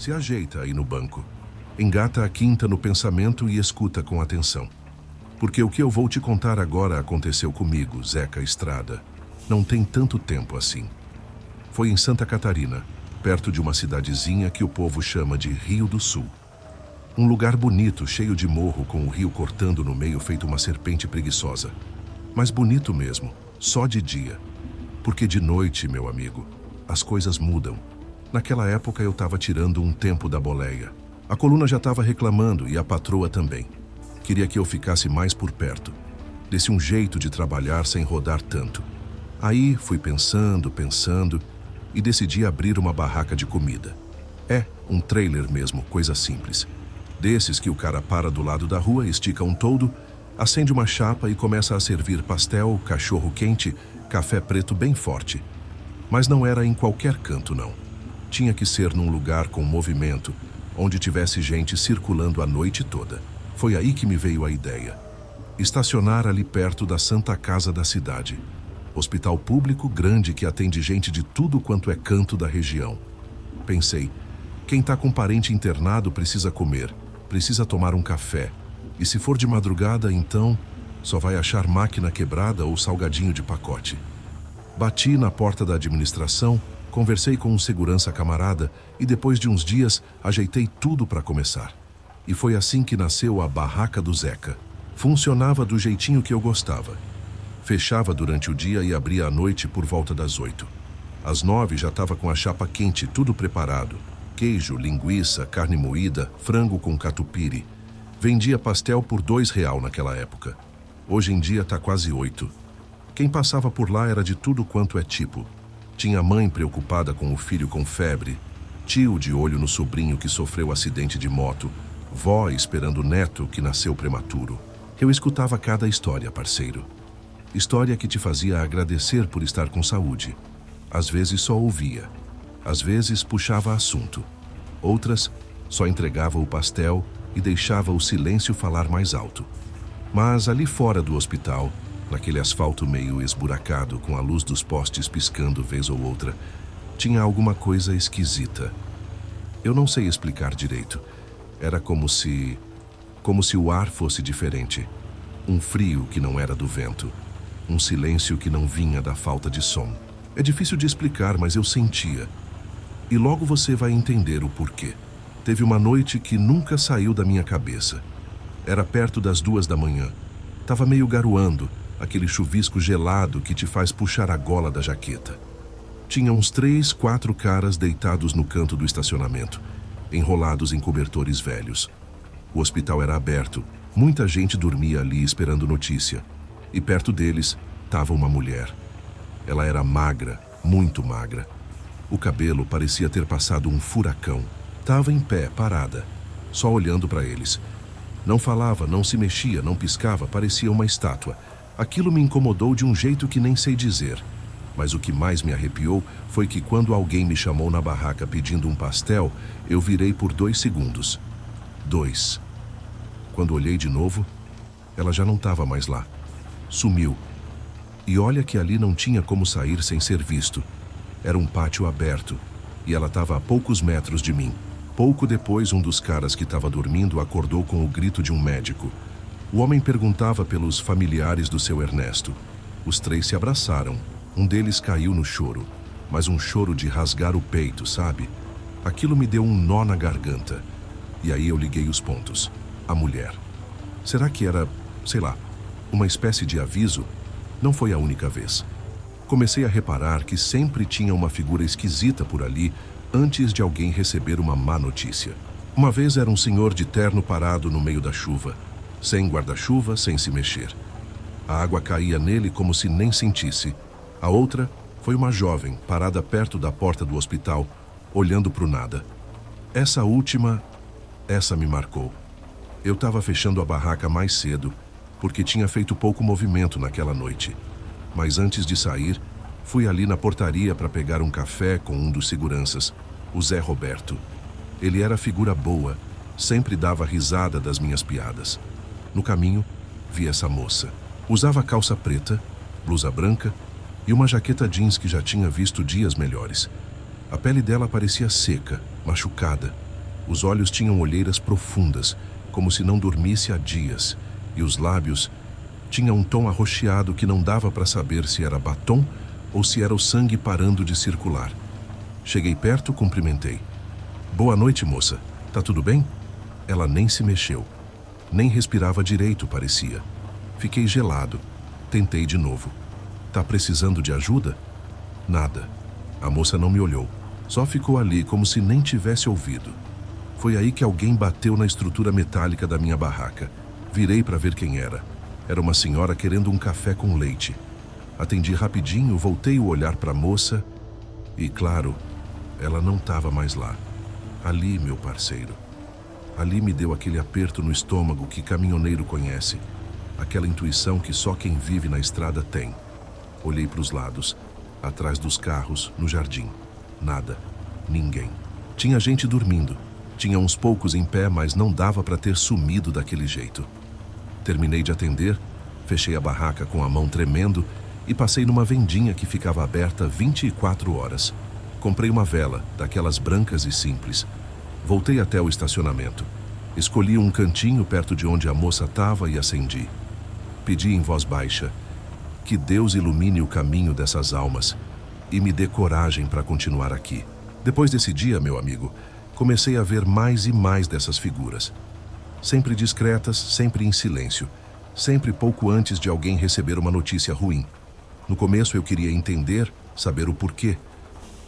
se ajeita aí no banco. Engata a quinta no pensamento e escuta com atenção. Porque o que eu vou te contar agora aconteceu comigo, Zeca Estrada. Não tem tanto tempo assim. Foi em Santa Catarina, perto de uma cidadezinha que o povo chama de Rio do Sul. Um lugar bonito, cheio de morro, com o rio cortando no meio feito uma serpente preguiçosa. Mas bonito mesmo, só de dia. Porque de noite, meu amigo, as coisas mudam. Naquela época eu estava tirando um tempo da boleia. A coluna já estava reclamando e a patroa também. Queria que eu ficasse mais por perto. Desse um jeito de trabalhar sem rodar tanto. Aí fui pensando e decidi abrir uma barraca de comida. Um trailer mesmo, coisa simples. Desses que o cara para do lado da rua, estica um toldo, acende uma chapa e começa a servir pastel, cachorro quente, café preto bem forte. Mas não era em qualquer canto, não. Tinha que ser num lugar com movimento, onde tivesse gente circulando a noite toda. Foi aí que me veio a ideia. Estacionar ali perto da Santa Casa da cidade. Hospital público grande que atende gente de tudo quanto é canto da região. Pensei, quem tá com parente internado precisa comer, precisa tomar um café. E se for de madrugada, então, só vai achar máquina quebrada ou salgadinho de pacote. Bati na porta da administração, conversei com um segurança camarada e depois de uns dias ajeitei tudo para começar. E foi assim que nasceu a Barraca do Zeca. Funcionava do jeitinho que eu gostava. Fechava durante o dia e abria à noite por volta das 8. Às 9 já estava com a chapa quente, tudo preparado. Queijo, linguiça, carne moída, frango com catupiry. Vendia pastel por R$2 naquela época. Hoje em dia tá quase 8. Quem passava por lá era de tudo quanto é tipo. Tinha mãe preocupada com o filho com febre, tio de olho no sobrinho que sofreu acidente de moto, vó esperando o neto que nasceu prematuro. Eu escutava cada história, parceiro. História que te fazia agradecer por estar com saúde. Às vezes só ouvia. Às vezes puxava assunto. Outras só entregava o pastel e deixava o silêncio falar mais alto. Mas ali fora do hospital, naquele asfalto meio esburacado com a luz dos postes piscando vez ou outra, tinha alguma coisa esquisita. Eu não sei explicar direito. Era como se o ar fosse diferente. Um frio que não era do vento. Um silêncio que não vinha da falta de som. É difícil de explicar, mas eu sentia. E logo você vai entender o porquê. Teve uma noite que nunca saiu da minha cabeça. Era perto das 2 da manhã. Tava meio garoando, aquele chuvisco gelado que te faz puxar a gola da jaqueta. Tinha uns 3, 4 caras deitados no canto do estacionamento, enrolados em cobertores velhos. O hospital era aberto, muita gente dormia ali esperando notícia. E perto deles estava uma mulher. Ela era magra, muito magra. O cabelo parecia ter passado um furacão. Tava em pé, parada, só olhando para eles. Não falava, não se mexia, não piscava, parecia uma estátua. Aquilo me incomodou de um jeito que nem sei dizer. Mas o que mais me arrepiou foi que quando alguém me chamou na barraca pedindo um pastel, eu virei por 2 segundos. 2. Quando olhei de novo, ela já não estava mais lá. Sumiu. E olha que ali não tinha como sair sem ser visto. Era um pátio aberto, e ela estava a poucos metros de mim. Pouco depois, um dos caras que estava dormindo acordou com o grito de um médico. O homem perguntava pelos familiares do seu Ernesto. Os 3 se abraçaram. Um deles caiu no choro, mas um choro de rasgar o peito, sabe? Aquilo me deu um nó na garganta. E aí eu liguei os pontos. A mulher. Será que era, sei lá, uma espécie de aviso? Não foi a única vez. Comecei a reparar que sempre tinha uma figura esquisita por ali antes de alguém receber uma má notícia. Uma vez era um senhor de terno parado no meio da chuva, sem guarda-chuva, sem se mexer. A água caía nele como se nem sentisse. A outra foi uma jovem parada perto da porta do hospital, olhando para o nada. Essa última, essa me marcou. Eu estava fechando a barraca mais cedo, porque tinha feito pouco movimento naquela noite. Mas antes de sair, fui ali na portaria para pegar um café com um dos seguranças, o Zé Roberto. Ele era figura boa, sempre dava risada das minhas piadas. No caminho, vi essa moça. Usava calça preta, blusa branca e uma jaqueta jeans que já tinha visto dias melhores. A pele dela parecia seca, machucada, Os olhos tinham olheiras profundas, como se não dormisse há dias, e os lábios tinham um tom arroxeado que não dava para saber se era batom ou se era o sangue parando de circular. Cheguei perto, cumprimentei. Boa noite, moça. Tá tudo bem? Ela nem se mexeu. Nem respirava direito, parecia. Fiquei gelado. Tentei de novo. Tá precisando de ajuda? Nada. A moça não me olhou. Só ficou ali como se nem tivesse ouvido. Foi aí que alguém bateu na estrutura metálica da minha barraca. Virei para ver quem era. Era uma senhora querendo um café com leite. Atendi rapidinho, voltei o olhar para a moça e, claro, ela não estava mais lá. Ali, meu parceiro. Ali me deu aquele aperto no estômago que caminhoneiro conhece. Aquela intuição que só quem vive na estrada tem. Olhei para os lados, atrás dos carros, no jardim. Nada. Ninguém. Tinha gente dormindo. Tinha uns poucos em pé, mas não dava para ter sumido daquele jeito. Terminei de atender, fechei a barraca com a mão tremendo e passei numa vendinha que ficava aberta 24 horas. Comprei uma vela, daquelas brancas e simples. Voltei até o estacionamento. Escolhi um cantinho perto de onde a moça estava e acendi. Pedi em voz baixa: que Deus ilumine o caminho dessas almas e me dê coragem para continuar aqui. Depois desse dia, meu amigo, comecei a ver mais e mais dessas figuras. Sempre discretas, sempre em silêncio. Sempre pouco antes de alguém receber uma notícia ruim. No começo eu queria entender, saber o porquê.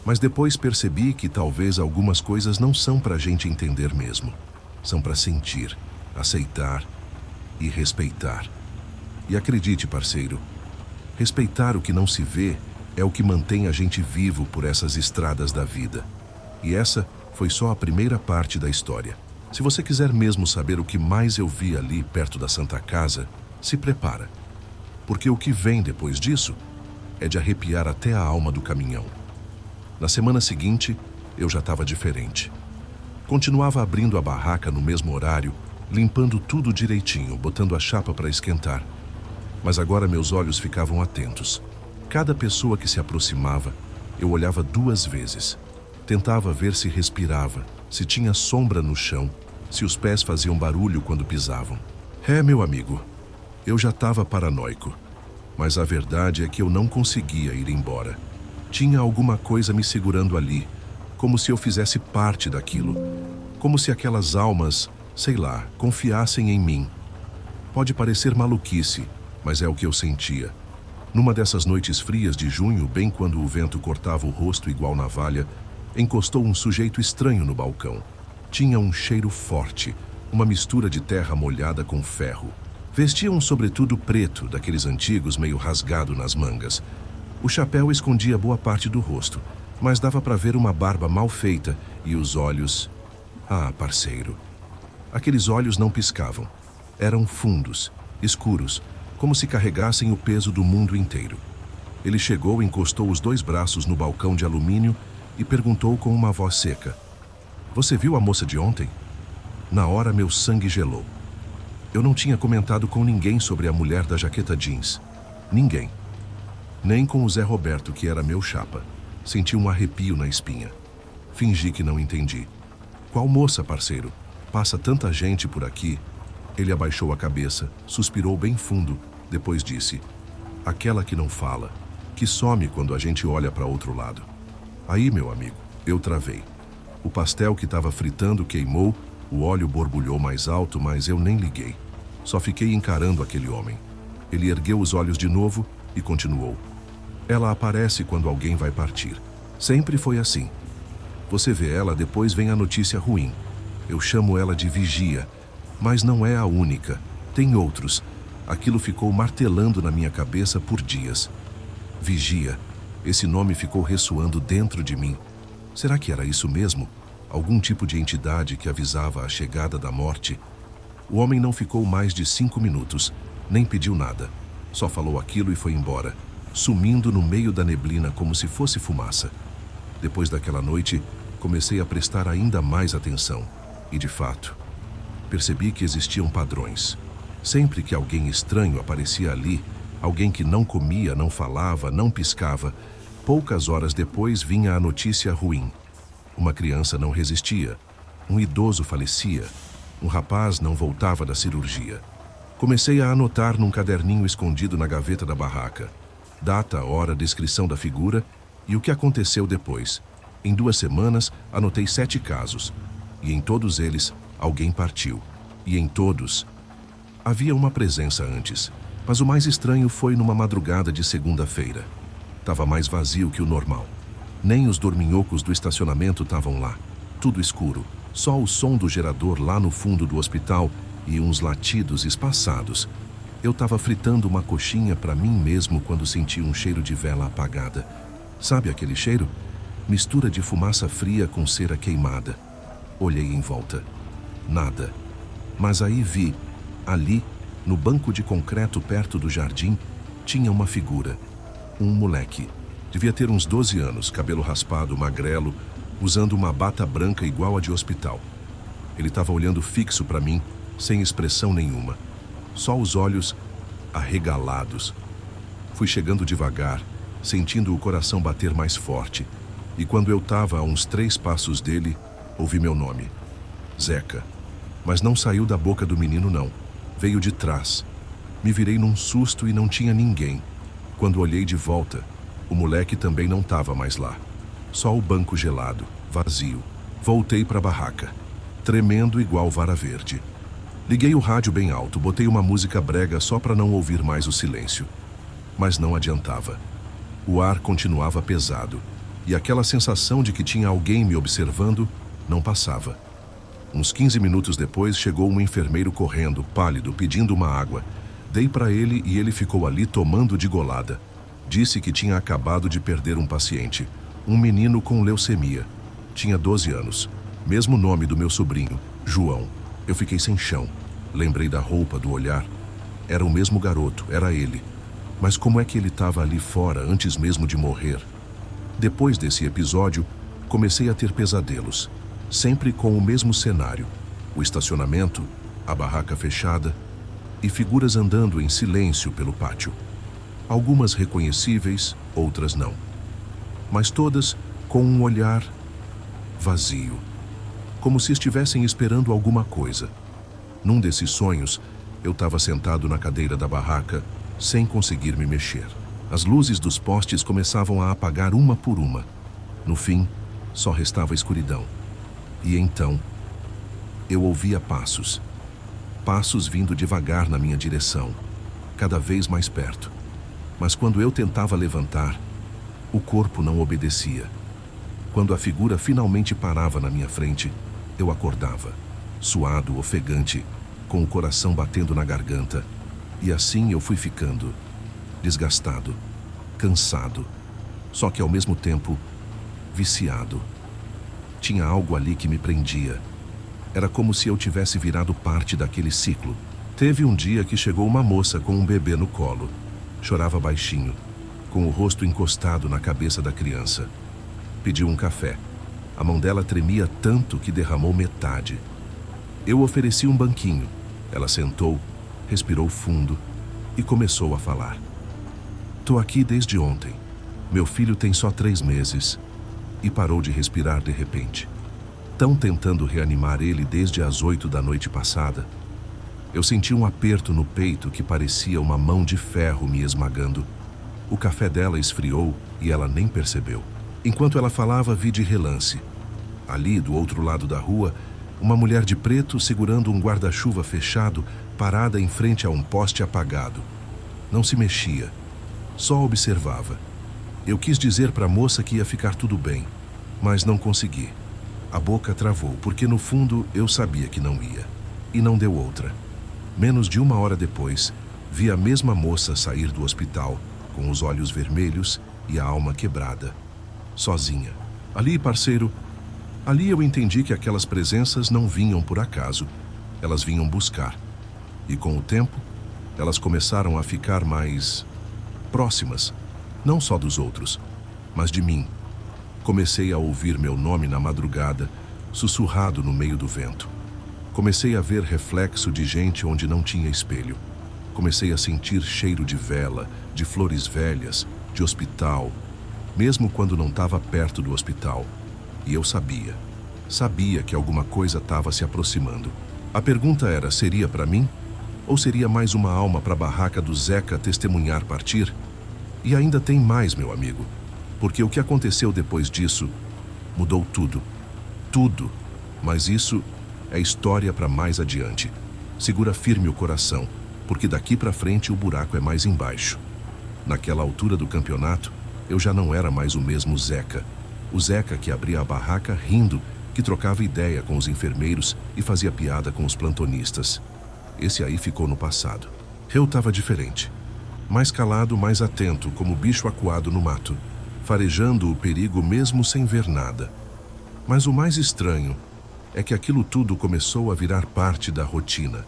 Mas depois percebi que talvez algumas coisas não são para a gente entender mesmo. São para sentir, aceitar e respeitar. E acredite, parceiro, respeitar o que não se vê é o que mantém a gente vivo por essas estradas da vida. E essa foi só a primeira parte da história. Se você quiser mesmo saber o que mais eu vi ali perto da Santa Casa, se prepara. Porque o que vem depois disso é de arrepiar até a alma do caminhão. Na semana seguinte, eu já estava diferente. Continuava abrindo a barraca no mesmo horário, limpando tudo direitinho, botando a chapa para esquentar. Mas agora meus olhos ficavam atentos. Cada pessoa que se aproximava, eu olhava 2 vezes. Tentava ver se respirava, se tinha sombra no chão, se os pés faziam barulho quando pisavam. Meu amigo, eu já estava paranoico. Mas a verdade é que eu não conseguia ir embora. Tinha alguma coisa me segurando ali, como se eu fizesse parte daquilo. Como se aquelas almas, sei lá, confiassem em mim. Pode parecer maluquice, mas é o que eu sentia. Numa dessas noites frias de junho, bem quando o vento cortava o rosto igual navalha, encostou um sujeito estranho no balcão. Tinha um cheiro forte, uma mistura de terra molhada com ferro. Vestia um sobretudo preto, daqueles antigos meio rasgado nas mangas. O chapéu escondia boa parte do rosto, mas dava para ver uma barba mal feita e os olhos... Ah, parceiro. Aqueles olhos não piscavam. Eram fundos, escuros, como se carregassem o peso do mundo inteiro. Ele chegou, encostou os 2 braços no balcão de alumínio e perguntou com uma voz seca: "Você viu a moça de ontem?" Na hora, meu sangue gelou. Eu não tinha comentado com ninguém sobre a mulher da jaqueta jeans. Ninguém. Nem com o Zé Roberto, que era meu chapa. Senti um arrepio na espinha. Fingi que não entendi. "Qual moça, parceiro? Passa tanta gente por aqui." Ele abaixou a cabeça, suspirou bem fundo, depois disse: "Aquela que não fala, que some quando a gente olha para outro lado." Aí, meu amigo, eu travei. O pastel que estava fritando queimou, o óleo borbulhou mais alto, mas eu nem liguei. Só fiquei encarando aquele homem. Ele ergueu os olhos de novo e continuou: "Ela aparece quando alguém vai partir. Sempre foi assim. Você vê ela, depois vem a notícia ruim. Eu chamo ela de vigia, mas não é a única. Tem outros." Aquilo ficou martelando na minha cabeça por dias. Vigia. Esse nome ficou ressoando dentro de mim. Será que era isso mesmo? Algum tipo de entidade que avisava a chegada da morte? O homem não ficou mais de 5 minutos, nem pediu nada. Só falou aquilo e foi embora, sumindo no meio da neblina como se fosse fumaça. Depois daquela noite, comecei a prestar ainda mais atenção. E, de fato, percebi que existiam padrões. Sempre que alguém estranho aparecia ali, alguém que não comia, não falava, não piscava, poucas horas depois vinha a notícia ruim. Uma criança não resistia. Um idoso falecia. Um rapaz não voltava da cirurgia. Comecei a anotar num caderninho escondido na gaveta da barraca. Data, hora, descrição da figura e o que aconteceu depois. Em 2 semanas, anotei 7 casos. E em todos eles, alguém partiu. E em todos, havia uma presença antes. Mas o mais estranho foi numa madrugada de segunda-feira. Tava mais vazio que o normal. Nem os dorminhocos do estacionamento estavam lá. Tudo escuro. Só o som do gerador lá no fundo do hospital e uns latidos espaçados. Eu estava fritando uma coxinha para mim mesmo quando senti um cheiro de vela apagada. Sabe aquele cheiro? Mistura de fumaça fria com cera queimada. Olhei em volta. Nada. Mas aí vi, ali, no banco de concreto perto do jardim, tinha uma figura. Um moleque. Devia ter uns 12 anos, cabelo raspado, magrelo, usando uma bata branca igual a de hospital. Ele estava olhando fixo para mim, sem expressão nenhuma. Só os olhos arregalados. Fui chegando devagar, sentindo o coração bater mais forte. E quando eu estava a uns 3 passos dele, ouvi meu nome. Zeca. Mas não saiu da boca do menino, não. Veio de trás. Me virei num susto e não tinha ninguém. Quando olhei de volta, o moleque também não estava mais lá. Só o banco gelado, vazio. Voltei para a barraca, tremendo igual vara verde. Liguei o rádio bem alto, botei uma música brega só para não ouvir mais o silêncio. Mas não adiantava. O ar continuava pesado, e aquela sensação de que tinha alguém me observando não passava. Uns 15 minutos depois, chegou um enfermeiro correndo, pálido, pedindo uma água. Dei para ele e ele ficou ali tomando de golada. Disse que tinha acabado de perder um paciente, um menino com leucemia. Tinha 12 anos, mesmo nome do meu sobrinho, João. Eu fiquei sem chão. Lembrei da roupa, do olhar. Era o mesmo garoto, era ele. Mas como é que ele estava ali fora antes mesmo de morrer? Depois desse episódio, comecei a ter pesadelos. Sempre com o mesmo cenário. O estacionamento, a barraca fechada e figuras andando em silêncio pelo pátio. Algumas reconhecíveis, outras não. Mas todas com um olhar vazio. Como se estivessem esperando alguma coisa. Num desses sonhos, eu estava sentado na cadeira da barraca, sem conseguir me mexer. As luzes dos postes começavam a apagar uma por uma. No fim, só restava escuridão. E então, eu ouvia passos. Passos vindo devagar na minha direção, cada vez mais perto. Mas quando eu tentava levantar, o corpo não obedecia. Quando a figura finalmente parava na minha frente, eu acordava, suado, ofegante, com o coração batendo na garganta. E assim eu fui ficando, desgastado, cansado, só que ao mesmo tempo, viciado. Tinha algo ali que me prendia. Era como se eu tivesse virado parte daquele ciclo. Teve um dia que chegou uma moça com um bebê no colo. Chorava baixinho, com o rosto encostado na cabeça da criança. Pediu um café. A mão dela tremia tanto que derramou metade. Eu ofereci um banquinho. Ela sentou, respirou fundo e começou a falar. "Tô aqui desde ontem. Meu filho tem só 3 meses." E parou de respirar de repente. Tão tentando reanimar ele desde as 8 da noite passada. Eu senti um aperto no peito que parecia uma mão de ferro me esmagando. O café dela esfriou e ela nem percebeu. Enquanto ela falava, vi de relance. Ali, do outro lado da rua, uma mulher de preto segurando um guarda-chuva fechado, parada em frente a um poste apagado. Não se mexia, só observava. Eu quis dizer para a moça que ia ficar tudo bem, mas não consegui. A boca travou, porque no fundo eu sabia que não ia. E não deu outra. Menos de 1 hora depois, vi a mesma moça sair do hospital, com os olhos vermelhos e a alma quebrada. Sozinha. Ali, parceiro, ali eu entendi que aquelas presenças não vinham por acaso. Elas vinham buscar. E com o tempo, elas começaram a ficar mais próximas. Não só dos outros, mas de mim. Comecei a ouvir meu nome na madrugada, sussurrado no meio do vento. Comecei a ver reflexo de gente onde não tinha espelho. Comecei a sentir cheiro de vela, de flores velhas, de hospital, mesmo quando não estava perto do hospital. E eu sabia, Sabia que alguma coisa estava se aproximando. A pergunta era, seria para mim? Ou seria mais uma alma para a barraca do Zeca testemunhar partir? E ainda tem mais, meu amigo. Porque o que aconteceu depois disso mudou tudo. Tudo. Mas isso é história para mais adiante. Segura firme o coração, porque daqui para frente o buraco é mais embaixo. Naquela altura do campeonato, eu já não era mais o mesmo Zeca. O Zeca que abria a barraca rindo, que trocava ideia com os enfermeiros e fazia piada com os plantonistas. Esse aí ficou no passado. Eu estava diferente. Mais calado, mais atento, como bicho acuado no mato, farejando o perigo mesmo sem ver nada. Mas o mais estranho é que aquilo tudo começou a virar parte da rotina.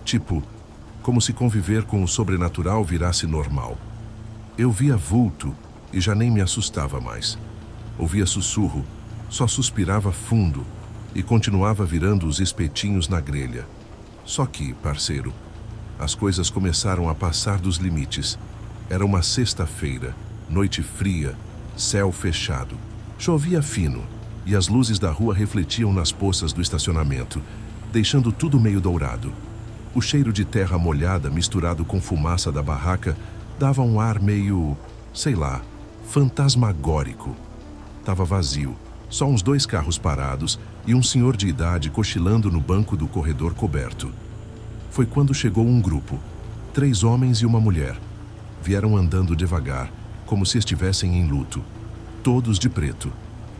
Tipo, como se conviver com o sobrenatural virasse normal. Eu via vulto e já nem me assustava mais. Ouvia sussurro, só suspirava fundo e continuava virando os espetinhos na grelha. Só que, parceiro, as coisas começaram a passar dos limites. Era uma sexta-feira, noite fria, céu fechado. Chovia fino e as luzes da rua refletiam nas poças do estacionamento, deixando tudo meio dourado. O cheiro de terra molhada misturado com fumaça da barraca dava um ar meio, sei lá, fantasmagórico. Tava vazio, só uns 2 carros parados e um senhor de idade cochilando no banco do corredor coberto. Foi quando chegou um grupo, 3 homens e uma mulher. Vieram andando devagar, como se estivessem em luto, todos de preto.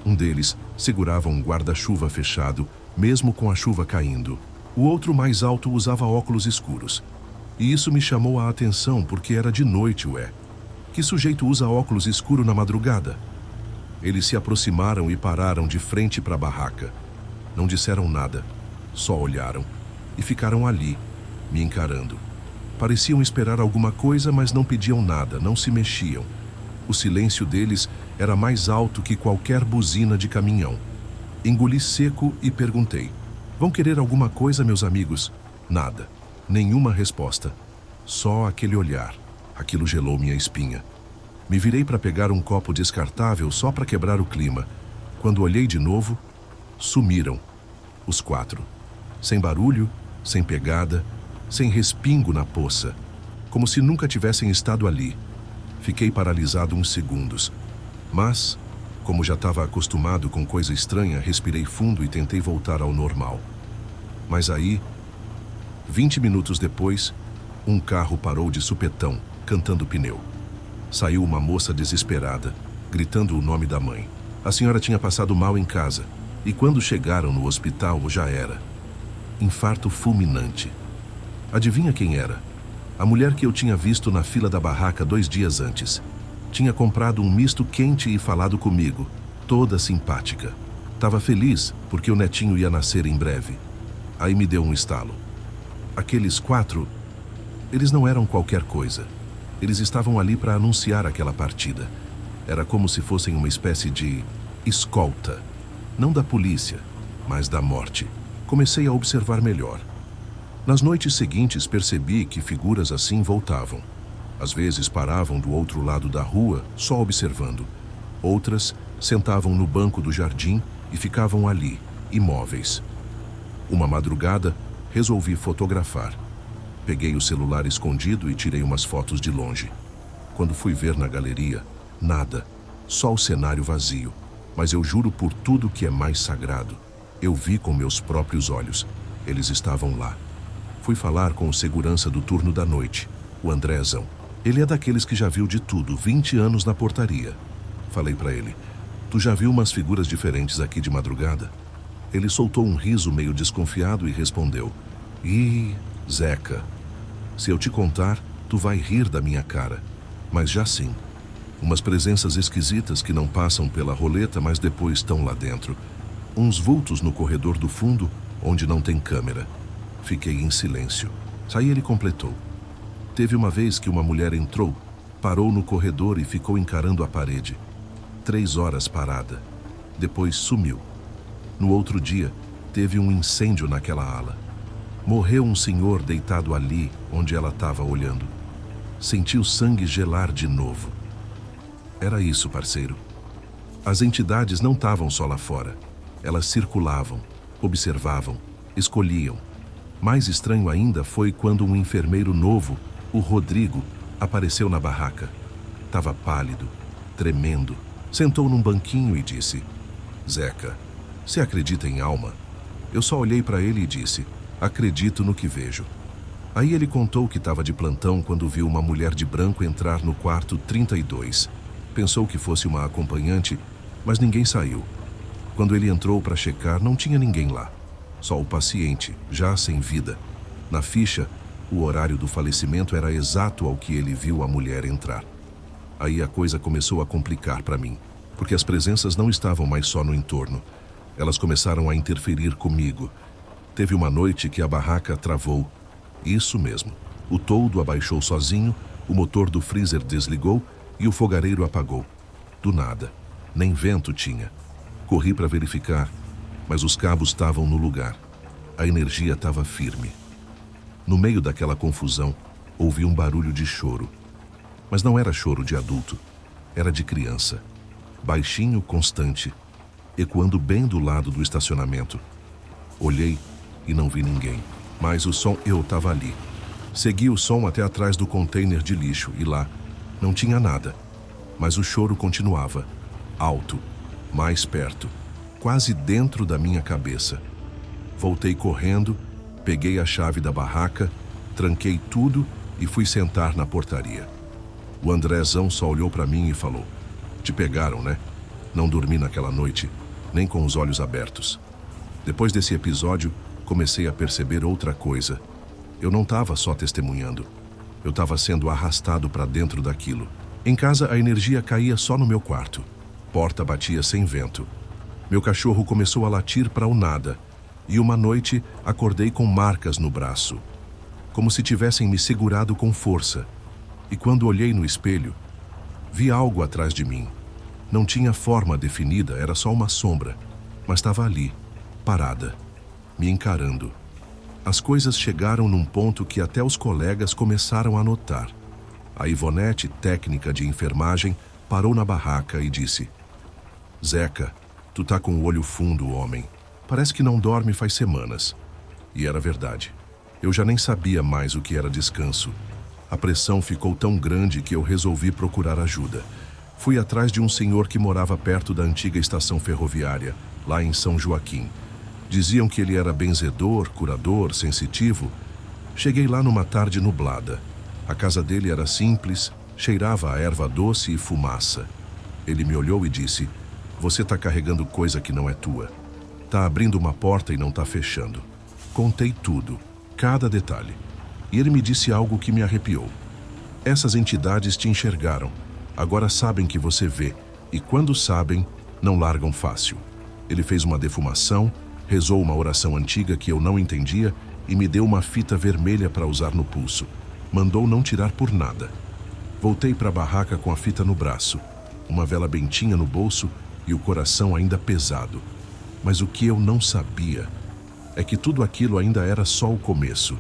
Um deles segurava um guarda-chuva fechado, mesmo com a chuva caindo. O outro mais alto usava óculos escuros. E isso me chamou a atenção porque era de noite, ué. Que sujeito usa óculos escuro na madrugada? Eles se aproximaram e pararam de frente para a barraca. Não disseram nada, só olharam e ficaram ali, me encarando. Pareciam esperar alguma coisa, mas não pediam nada, não se mexiam. O silêncio deles era mais alto que qualquer buzina de caminhão. Engoli seco e perguntei: "Vão querer alguma coisa, meus amigos?" Nada. Nenhuma resposta. Só aquele olhar. Aquilo gelou minha espinha. Me virei para pegar um copo descartável só para quebrar o clima. Quando olhei de novo, sumiram. Os 4. Sem barulho, sem pegada, sem respingo na poça. Como se nunca tivessem estado ali. Fiquei paralisado uns segundos. Mas, como já estava acostumado com coisa estranha, respirei fundo e tentei voltar ao normal. Mas aí, 20 minutos depois, um carro parou de supetão, cantando pneu. Saiu uma moça desesperada, gritando o nome da mãe. A senhora tinha passado mal em casa, e quando chegaram no hospital já era. Infarto fulminante. Adivinha quem era? A mulher que eu tinha visto na fila da barraca 2 dias antes. Tinha comprado um misto quente e falado comigo, toda simpática. Tava feliz porque o netinho ia nascer em breve. Aí me deu um estalo. Aqueles 4, eles não eram qualquer coisa. Eles estavam ali para anunciar aquela partida. Era como se fossem uma espécie de escolta. Não da polícia, mas da morte. Comecei a observar melhor. Nas noites seguintes percebi que figuras assim voltavam. Às vezes paravam do outro lado da rua, só observando. Outras sentavam no banco do jardim e ficavam ali, imóveis. Uma madrugada, resolvi fotografar. Peguei o celular escondido e tirei umas fotos de longe. Quando fui ver na galeria, nada, só o cenário vazio. Mas eu juro por tudo que é mais sagrado. Eu vi com meus próprios olhos. Eles estavam lá. Fui falar com o segurança do turno da noite, o Andrezão. Ele é daqueles que já viu de tudo, 20 anos na portaria. Falei para ele: "Tu já viu umas figuras diferentes aqui de madrugada?" Ele soltou um riso meio desconfiado e respondeu: "Ih, Zeca, se eu te contar, tu vai rir da minha cara. Mas já sim. Umas presenças esquisitas que não passam pela roleta, mas depois estão lá dentro. Uns vultos no corredor do fundo, onde não tem câmera." Fiquei em silêncio. Aí ele completou: "Teve uma vez que uma mulher entrou, parou no corredor e ficou encarando a parede. 3 horas parada. Depois sumiu. No outro dia, teve um incêndio naquela ala. Morreu um senhor deitado ali, onde ela estava olhando. Senti o sangue gelar de novo." Era isso, parceiro. As entidades não estavam só lá fora. Elas circulavam, observavam, escolhiam. Mais estranho ainda foi quando um enfermeiro novo, o Rodrigo, apareceu na barraca. Estava pálido, tremendo. Sentou num banquinho e disse: Zeca, você acredita em alma? Eu só olhei para ele e disse: acredito no que vejo. Aí ele contou que estava de plantão quando viu uma mulher de branco entrar no quarto 32. Pensou que fosse uma acompanhante, mas ninguém saiu. Quando ele entrou para checar, não tinha ninguém lá. Só o paciente, já sem vida. Na ficha, o horário do falecimento era exato ao que ele viu a mulher entrar. Aí a coisa começou a complicar para mim, porque as presenças não estavam mais só no entorno. Elas começaram a interferir comigo. Teve uma noite que a barraca travou. Isso mesmo. O toldo abaixou sozinho, o motor do freezer desligou e o fogareiro apagou. Do nada. Nem vento tinha. Corri para verificar, mas os cabos estavam no lugar. A energia estava firme. No meio daquela confusão, ouvi um barulho de choro. Mas não era choro de adulto. Era de criança. Baixinho, constante, ecoando bem do lado do estacionamento. Olhei e não vi ninguém. Mas o som, eu estava ali. Segui o som até atrás do container de lixo e lá não tinha nada. Mas o choro continuava, alto, mais perto, quase dentro da minha cabeça. Voltei correndo, peguei a chave da barraca, tranquei tudo e fui sentar na portaria. O Andrezão só olhou para mim e falou: te pegaram, né? Não dormi naquela noite, nem com os olhos abertos. Depois desse episódio, comecei a perceber outra coisa. Eu não estava só testemunhando. Eu estava sendo arrastado para dentro daquilo. Em casa, a energia caía só no meu quarto. Porta batia sem vento. Meu cachorro começou a latir para o nada. E uma noite, acordei com marcas no braço. Como se tivessem me segurado com força. E quando olhei no espelho, vi algo atrás de mim. Não tinha forma definida, era só uma sombra. Mas estava ali, parada, me encarando. As coisas chegaram num ponto que até os colegas começaram a notar. A Ivonete, técnica de enfermagem, parou na barraca e disse: Zeca, tu tá com o olho fundo, homem. Parece que não dorme faz semanas. E era verdade. Eu já nem sabia mais o que era descanso. A pressão ficou tão grande que eu resolvi procurar ajuda. Fui atrás de um senhor que morava perto da antiga estação ferroviária, lá em São Joaquim. Diziam que ele era benzedor, curador, sensitivo. Cheguei lá numa tarde nublada. A casa dele era simples, cheirava a erva doce e fumaça. Ele me olhou e disse: você tá carregando coisa que não é tua. Tá abrindo uma porta e não tá fechando. Contei tudo, cada detalhe. E ele me disse algo que me arrepiou. Essas entidades te enxergaram. Agora sabem que você vê. E quando sabem, não largam fácil. Ele fez uma defumação, rezou uma oração antiga que eu não entendia e me deu uma fita vermelha para usar no pulso. Mandou não tirar por nada. Voltei para a barraca com a fita no braço, uma vela bentinha no bolso e o coração ainda pesado. Mas o que eu não sabia é que tudo aquilo ainda era só o começo,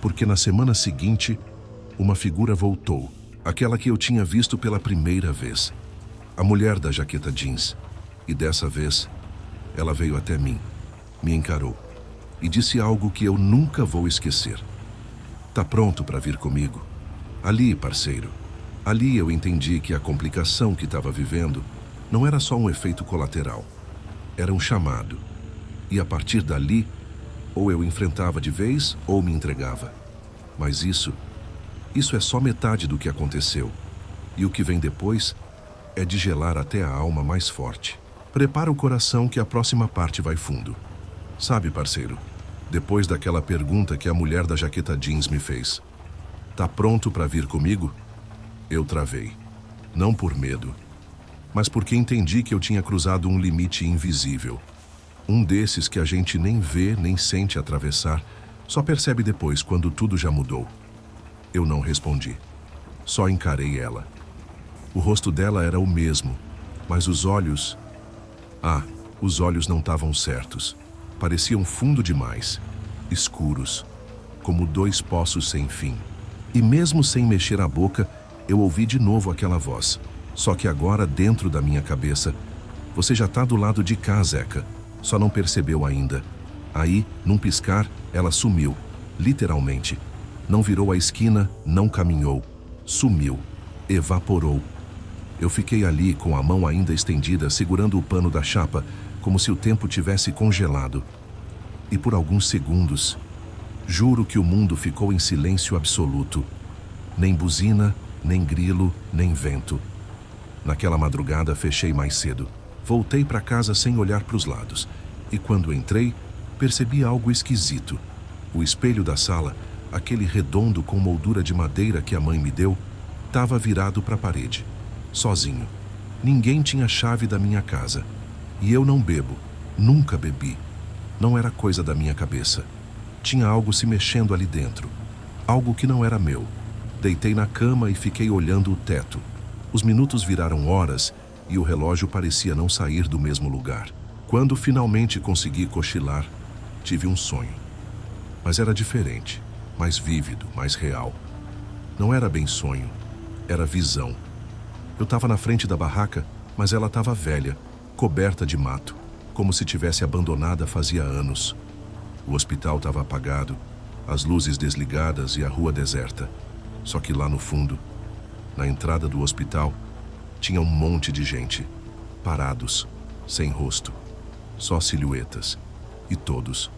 porque na semana seguinte, uma figura voltou, aquela que eu tinha visto pela primeira vez, a mulher da jaqueta jeans. E dessa vez, ela veio até mim, me encarou e disse algo que eu nunca vou esquecer. Tá pronto para vir comigo? Ali, parceiro. Ali eu entendi que a complicação que estava vivendo não era só um efeito colateral. Era um chamado. E a partir dali, ou eu enfrentava de vez ou me entregava. Mas isso é só metade do que aconteceu. E o que vem depois é de gelar até a alma mais forte. Prepara o coração que a próxima parte vai fundo. Sabe, parceiro, depois daquela pergunta que a mulher da jaqueta jeans me fez: tá pronto para vir comigo? Eu travei. Não por medo, mas porque entendi que eu tinha cruzado um limite invisível. Um desses que a gente nem vê nem sente atravessar, só percebe depois quando tudo já mudou. Eu não respondi. Só encarei ela. O rosto dela era o mesmo, mas os olhos... os olhos não estavam certos. Pareciam fundo demais, escuros, como dois poços sem fim. E mesmo sem mexer a boca, eu ouvi de novo aquela voz. Só que agora, dentro da minha cabeça: você já tá do lado de cá, Zeca. Só não percebeu ainda. Aí, num piscar, ela sumiu, literalmente. Não virou a esquina, não caminhou. Sumiu. Evaporou. Eu fiquei ali com a mão ainda estendida, segurando o pano da chapa, como se o tempo tivesse congelado. E por alguns segundos, juro que o mundo ficou em silêncio absoluto. Nem buzina, nem grilo, nem vento. Naquela madrugada fechei mais cedo. Voltei para casa sem olhar para os lados. E quando entrei, percebi algo esquisito. O espelho da sala, aquele redondo com moldura de madeira que a mãe me deu, estava virado para a parede. Sozinho. Ninguém tinha chave da minha casa. E eu não bebo. Nunca bebi. Não era coisa da minha cabeça. Tinha algo se mexendo ali dentro. Algo que não era meu. Deitei na cama e fiquei olhando o teto. Os minutos viraram horas e o relógio parecia não sair do mesmo lugar. Quando finalmente consegui cochilar, tive um sonho. Mas era diferente, mais vívido, mais real. Não era bem sonho, era visão. Eu estava na frente da barraca, mas ela estava velha, coberta de mato, como se tivesse abandonada fazia anos. O hospital estava apagado, as luzes desligadas e a rua deserta. Só que lá no fundo, na entrada do hospital, tinha um monte de gente, parados, sem rosto, só silhuetas. E todos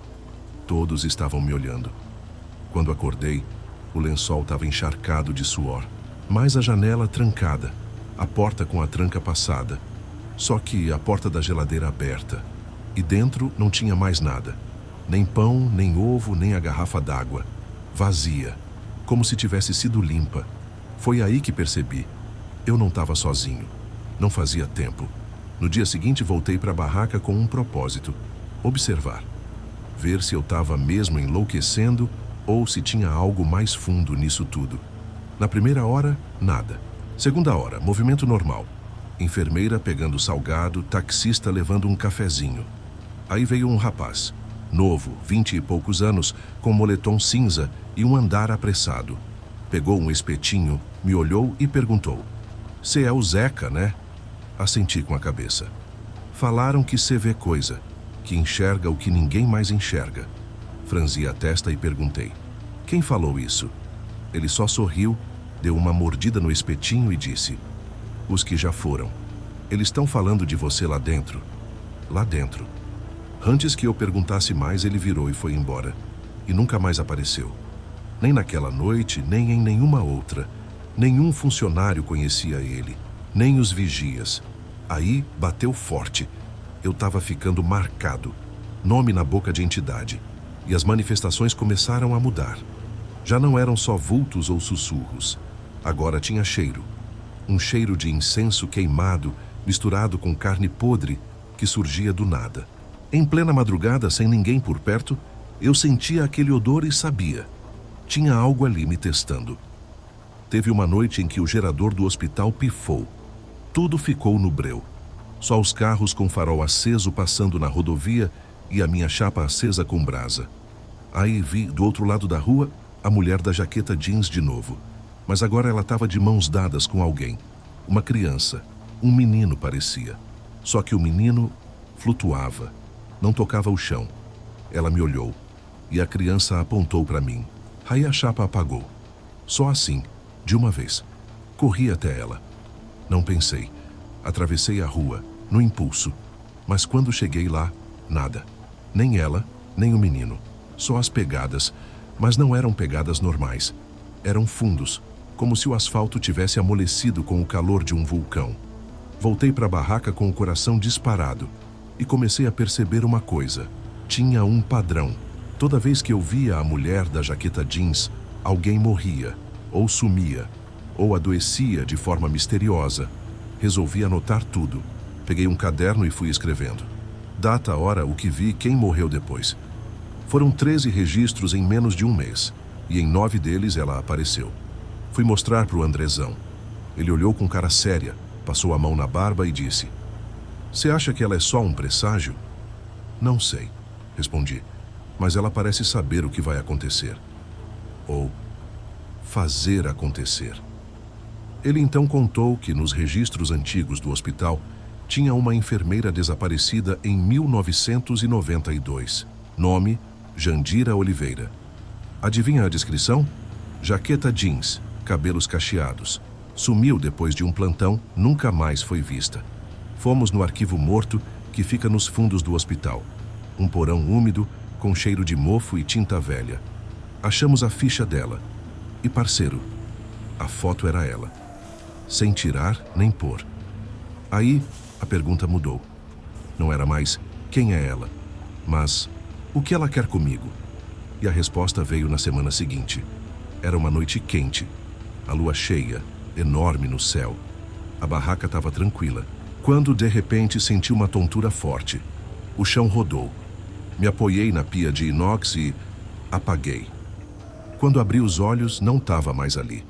estavam me olhando. Quando acordei, o lençol estava encharcado de suor, mas a janela trancada, a porta com a tranca passada, só que a porta da geladeira aberta. E dentro não tinha mais nada, nem pão, nem ovo, nem a garrafa d'água, vazia, como se tivesse sido limpa. Foi aí que percebi. Eu não estava sozinho. Não fazia tempo. No dia seguinte voltei para a barraca com um propósito: observar. Ver se eu estava mesmo enlouquecendo ou se tinha algo mais fundo nisso tudo. Na primeira hora, nada. Segunda hora, movimento normal. Enfermeira pegando salgado, taxista levando um cafezinho. Aí veio um rapaz, novo, 20 e poucos anos, com moletom cinza e um andar apressado. Pegou um espetinho, me olhou e perguntou: "Cê é o Zeca, né?" Assenti com a cabeça. Falaram que cê vê coisa, que enxerga o que ninguém mais enxerga. Franzi a testa e perguntei: "Quem falou isso?" Ele só sorriu, deu uma mordida no espetinho e disse: "Os que já foram. Eles estão falando de você lá dentro." Lá dentro. Antes que eu perguntasse mais, ele virou e foi embora. E nunca mais apareceu. Nem naquela noite, nem em nenhuma outra. Nenhum funcionário conhecia ele, nem os vigias. Aí bateu forte. Eu estava ficando marcado. Nome na boca de entidade. E as manifestações começaram a mudar. Já não eram só vultos ou sussurros. Agora tinha cheiro. Um cheiro de incenso queimado, misturado com carne podre, que surgia do nada. Em plena madrugada, sem ninguém por perto, eu sentia aquele odor e sabia. Tinha algo ali me testando. Teve uma noite em que o gerador do hospital pifou. Tudo ficou no breu. Só os carros com farol aceso passando na rodovia e a minha chapa acesa com brasa. Aí vi, do outro lado da rua, a mulher da jaqueta jeans de novo. Mas agora ela estava de mãos dadas com alguém. Uma criança. Um menino parecia. Só que o menino flutuava. Não tocava o chão. Ela me olhou. E a criança apontou para mim. Aí a chapa apagou. Só assim, de uma vez. Corri até ela. Não pensei. Atravessei a rua, no impulso. Mas quando cheguei lá, nada. Nem ela, nem o menino. Só as pegadas. Mas não eram pegadas normais. Eram fundos, como se o asfalto tivesse amolecido com o calor de um vulcão. Voltei para a barraca com o coração disparado e comecei a perceber uma coisa. Tinha um padrão. Toda vez que eu via a mulher da jaqueta jeans, alguém morria, ou sumia, ou adoecia de forma misteriosa. Resolvi anotar tudo. Peguei um caderno e fui escrevendo. Data, hora, o que vi, quem morreu depois. Foram 13 registros em menos de um mês, e em 9 deles ela apareceu. Fui mostrar para o Andrezão. Ele olhou com cara séria, passou a mão na barba e disse: "Você acha que ela é só um presságio?" "Não sei", respondi, "mas ela parece saber o que vai acontecer." Ou fazer acontecer. Ele então contou que nos registros antigos do hospital Tinha uma enfermeira desaparecida em 1992. Nome: Jandira Oliveira. Adivinha a descrição? Jaqueta jeans, cabelos cacheados. Sumiu depois de um plantão, nunca mais foi vista. Fomos no arquivo morto, que fica nos fundos do hospital. Um porão úmido, com cheiro de mofo e tinta velha. Achamos a ficha dela. E parceiro, a foto era ela. Sem tirar nem pôr. Aí, a pergunta mudou. Não era mais quem é ela, mas o que ela quer comigo? E a resposta veio na semana seguinte. Era uma noite quente. A lua cheia, enorme no céu. A barraca estava tranquila, quando de repente senti uma tontura forte. O chão rodou. Me apoiei na pia de inox e apaguei. Quando abri os olhos, não estava mais ali.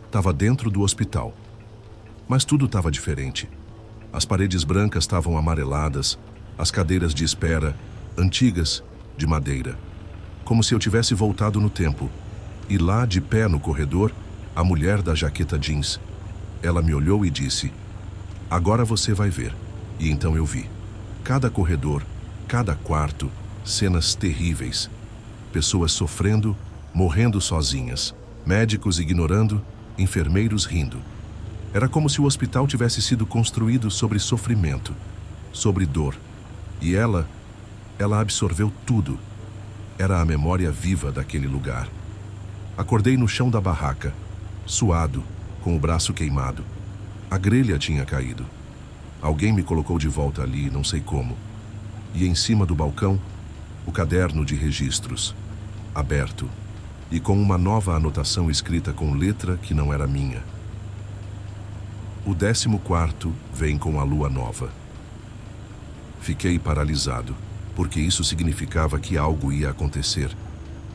Estava dentro do hospital. Mas tudo estava diferente. As paredes brancas estavam amareladas, as cadeiras de espera, antigas, de madeira. Como se eu tivesse voltado no tempo. E lá, de pé no corredor, a mulher da jaqueta jeans. Ela me olhou e disse: "Agora você vai ver." E então eu vi. Cada corredor, cada quarto, cenas terríveis. Pessoas sofrendo, morrendo sozinhas. Médicos ignorando, enfermeiros rindo. Era como se o hospital tivesse sido construído sobre sofrimento, sobre dor. E ela absorveu tudo. Era a memória viva daquele lugar. Acordei no chão da barraca, suado, com o braço queimado. A grelha tinha caído. Alguém me colocou de volta ali, não sei como. E em cima do balcão, o caderno de registros, aberto, e com uma nova anotação escrita com letra que não era minha. O 14º vem com a lua nova. Fiquei paralisado, porque isso significava que algo ia acontecer.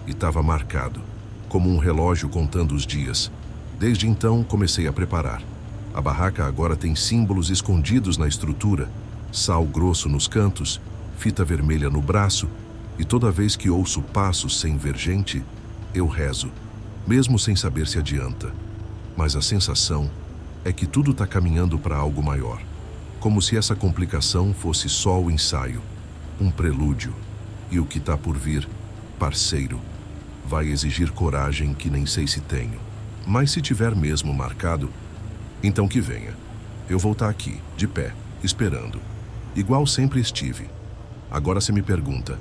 E estava marcado, como um relógio contando os dias. Desde então, comecei a preparar. A barraca agora tem símbolos escondidos na estrutura, sal grosso nos cantos, fita vermelha no braço, e toda vez que ouço passos sem ver gente, eu rezo, mesmo sem saber se adianta. Mas a sensação é que tudo está caminhando para algo maior, como se essa complicação fosse só o ensaio, um prelúdio, e o que está por vir, parceiro, vai exigir coragem que nem sei se tenho. Mas se tiver mesmo marcado, então que venha. Eu vou estar aqui, de pé, esperando, igual sempre estive. Agora você me pergunta: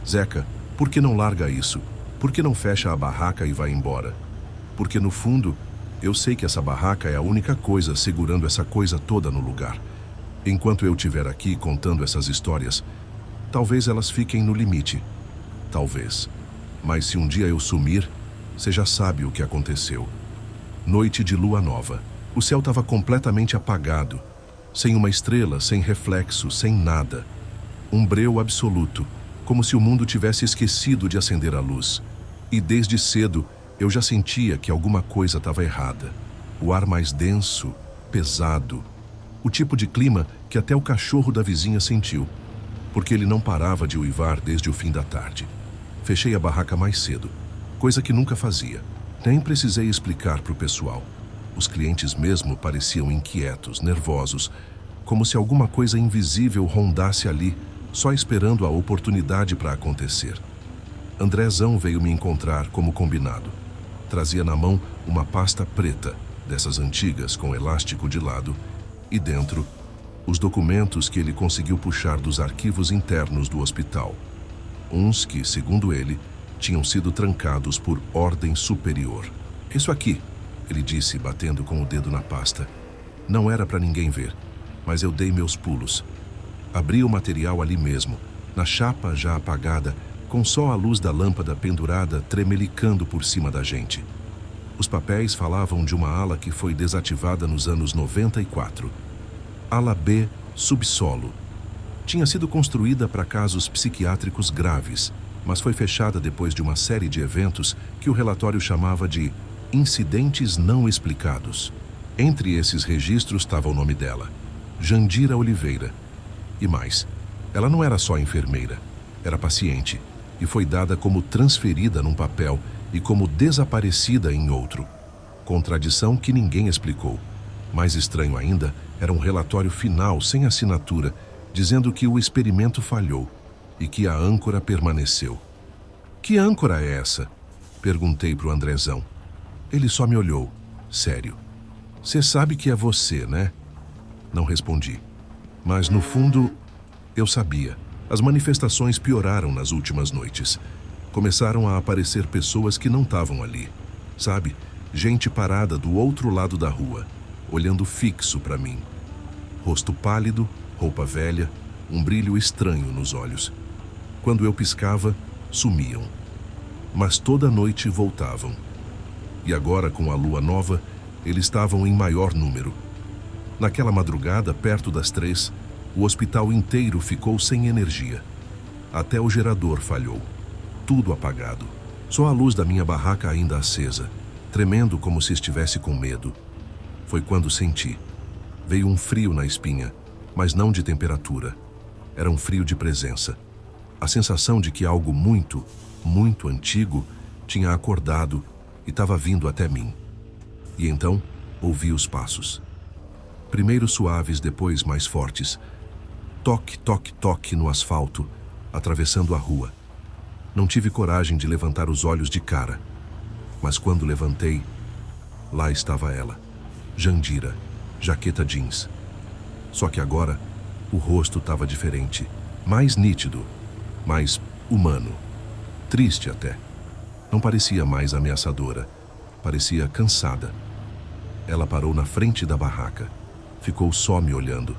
Zeca, por que não larga isso? Por que não fecha a barraca e vai embora? Porque no fundo, eu sei que essa barraca é a única coisa segurando essa coisa toda no lugar. Enquanto eu estiver aqui contando essas histórias, talvez elas fiquem no limite. Talvez. Mas se um dia eu sumir, você já sabe o que aconteceu. Noite de lua nova. O céu estava completamente apagado. Sem uma estrela, sem reflexo, sem nada. Um breu absoluto, como se o mundo tivesse esquecido de acender a luz. E desde cedo, eu já sentia que alguma coisa estava errada. O ar mais denso, pesado. O tipo de clima que até o cachorro da vizinha sentiu, porque ele não parava de uivar desde o fim da tarde. Fechei a barraca mais cedo, coisa que nunca fazia. Nem precisei explicar para o pessoal. Os clientes mesmo pareciam inquietos, nervosos, como se alguma coisa invisível rondasse ali, só esperando a oportunidade para acontecer. Andrezão veio me encontrar como combinado. Trazia na mão uma pasta preta, dessas antigas com elástico de lado, e dentro, os documentos que ele conseguiu puxar dos arquivos internos do hospital. Uns que, segundo ele, tinham sido trancados por ordem superior. "Isso aqui", ele disse, batendo com o dedo na pasta. Não era para ninguém ver, mas eu dei meus pulos. Abri o material ali mesmo, na chapa já apagada, com só a luz da lâmpada pendurada tremelicando por cima da gente. Os papéis falavam de uma ala que foi desativada nos anos 94. Ala B, subsolo. Tinha sido construída para casos psiquiátricos graves, mas foi fechada depois de uma série de eventos que o relatório chamava de incidentes não explicados. Entre esses registros estava o nome dela, Jandira Oliveira. E mais, ela não era só enfermeira, era paciente, e foi dada como transferida num papel e como desaparecida em outro. Contradição que ninguém explicou. Mais estranho ainda Era um relatório final, sem assinatura, dizendo que o experimento falhou e que a âncora permaneceu. Que âncora é essa? Perguntei para o Andrezão. Ele só me olhou, sério. Você sabe que é você, né? Não respondi. Mas, no fundo, eu sabia. As manifestações pioraram nas últimas noites. Começaram a aparecer pessoas que não estavam ali. Sabe? Gente parada do outro lado da rua, olhando fixo para mim. Rosto pálido, roupa velha, um brilho estranho nos olhos. Quando eu piscava, sumiam. Mas toda noite voltavam. E agora, com a lua nova, eles estavam em maior número. Naquela madrugada, perto das 3, o hospital inteiro ficou sem energia. Até o gerador falhou. Tudo apagado. Só a luz da minha barraca ainda acesa, tremendo como se estivesse com medo. Foi quando senti. Veio um frio na espinha, mas não de temperatura. Era um frio de presença. A sensação de que algo muito, muito antigo tinha acordado e estava vindo até mim. E então, ouvi os passos. Primeiro suaves, depois mais fortes. Toque, toque, toque no asfalto, atravessando a rua. Não tive coragem de levantar os olhos de cara. Mas quando levantei, lá estava ela. Jandira, jaqueta jeans. Só que agora, o rosto estava diferente. Mais nítido, mais humano. Triste até. Não parecia mais ameaçadora. Parecia cansada. Ela parou na frente da barraca. Ficou só me olhando.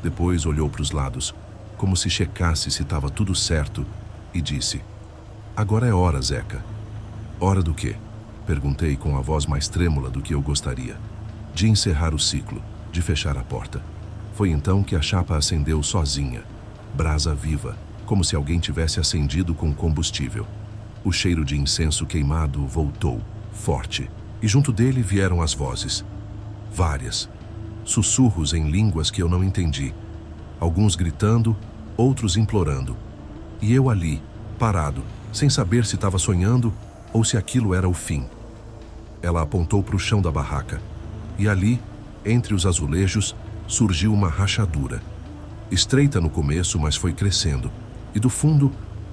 Depois olhou para os lados, como se checasse se estava tudo certo, e disse: "Agora é hora, Zeca." "Hora do quê?" Perguntei com a voz mais trêmula do que eu gostaria. "De encerrar o ciclo, de fechar a porta." Foi então que a chapa acendeu sozinha, brasa viva, como se alguém tivesse acendido com combustível. O cheiro de incenso queimado voltou, forte, e junto dele vieram as vozes. Várias. Sussurros em línguas que eu não entendi. Alguns gritando, outros implorando. E eu ali, parado, sem saber se estava sonhando ou se aquilo era o fim. Ela apontou para o chão da barraca. E ali, entre os azulejos, surgiu uma rachadura. Estreita no começo, mas foi crescendo. E do fundo,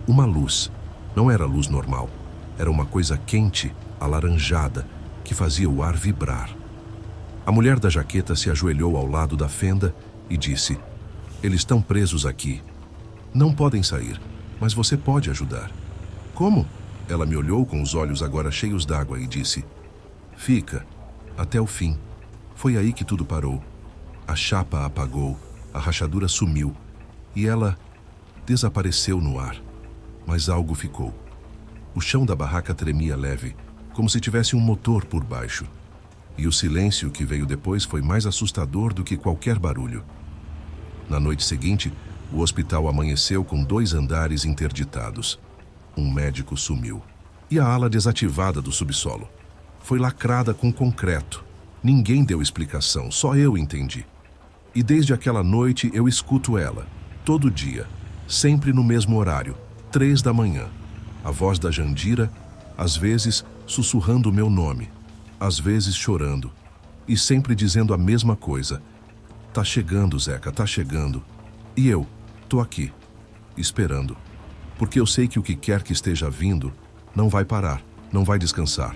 uma luz. Não era luz normal. Era uma coisa quente, alaranjada, que fazia o ar vibrar. A mulher da jaqueta se ajoelhou ao lado da fenda e disse: "Eles estão presos aqui. Não podem sair, mas você pode ajudar." "Como?" Ela me olhou com os olhos agora cheios d'água e disse: "Fica, até o fim." Foi aí que tudo parou. A chapa apagou, a rachadura sumiu e ela desapareceu no ar. Mas algo ficou. O chão da barraca tremia leve, como se tivesse um motor por baixo. E o silêncio que veio depois foi mais assustador do que qualquer barulho. Na noite seguinte, o hospital amanheceu com 2 andares interditados. Um médico sumiu. E a ala desativada do subsolo? Foi lacrada com concreto. Ninguém deu explicação, só eu entendi. E desde aquela noite eu escuto ela, todo dia, sempre no mesmo horário, 3 da manhã. A voz da Jandira, às vezes sussurrando o meu nome, às vezes chorando, e sempre dizendo a mesma coisa: "Tá chegando, Zeca, tá chegando." E eu, tô aqui, esperando. Porque eu sei que o que quer que esteja vindo não vai parar, não vai descansar.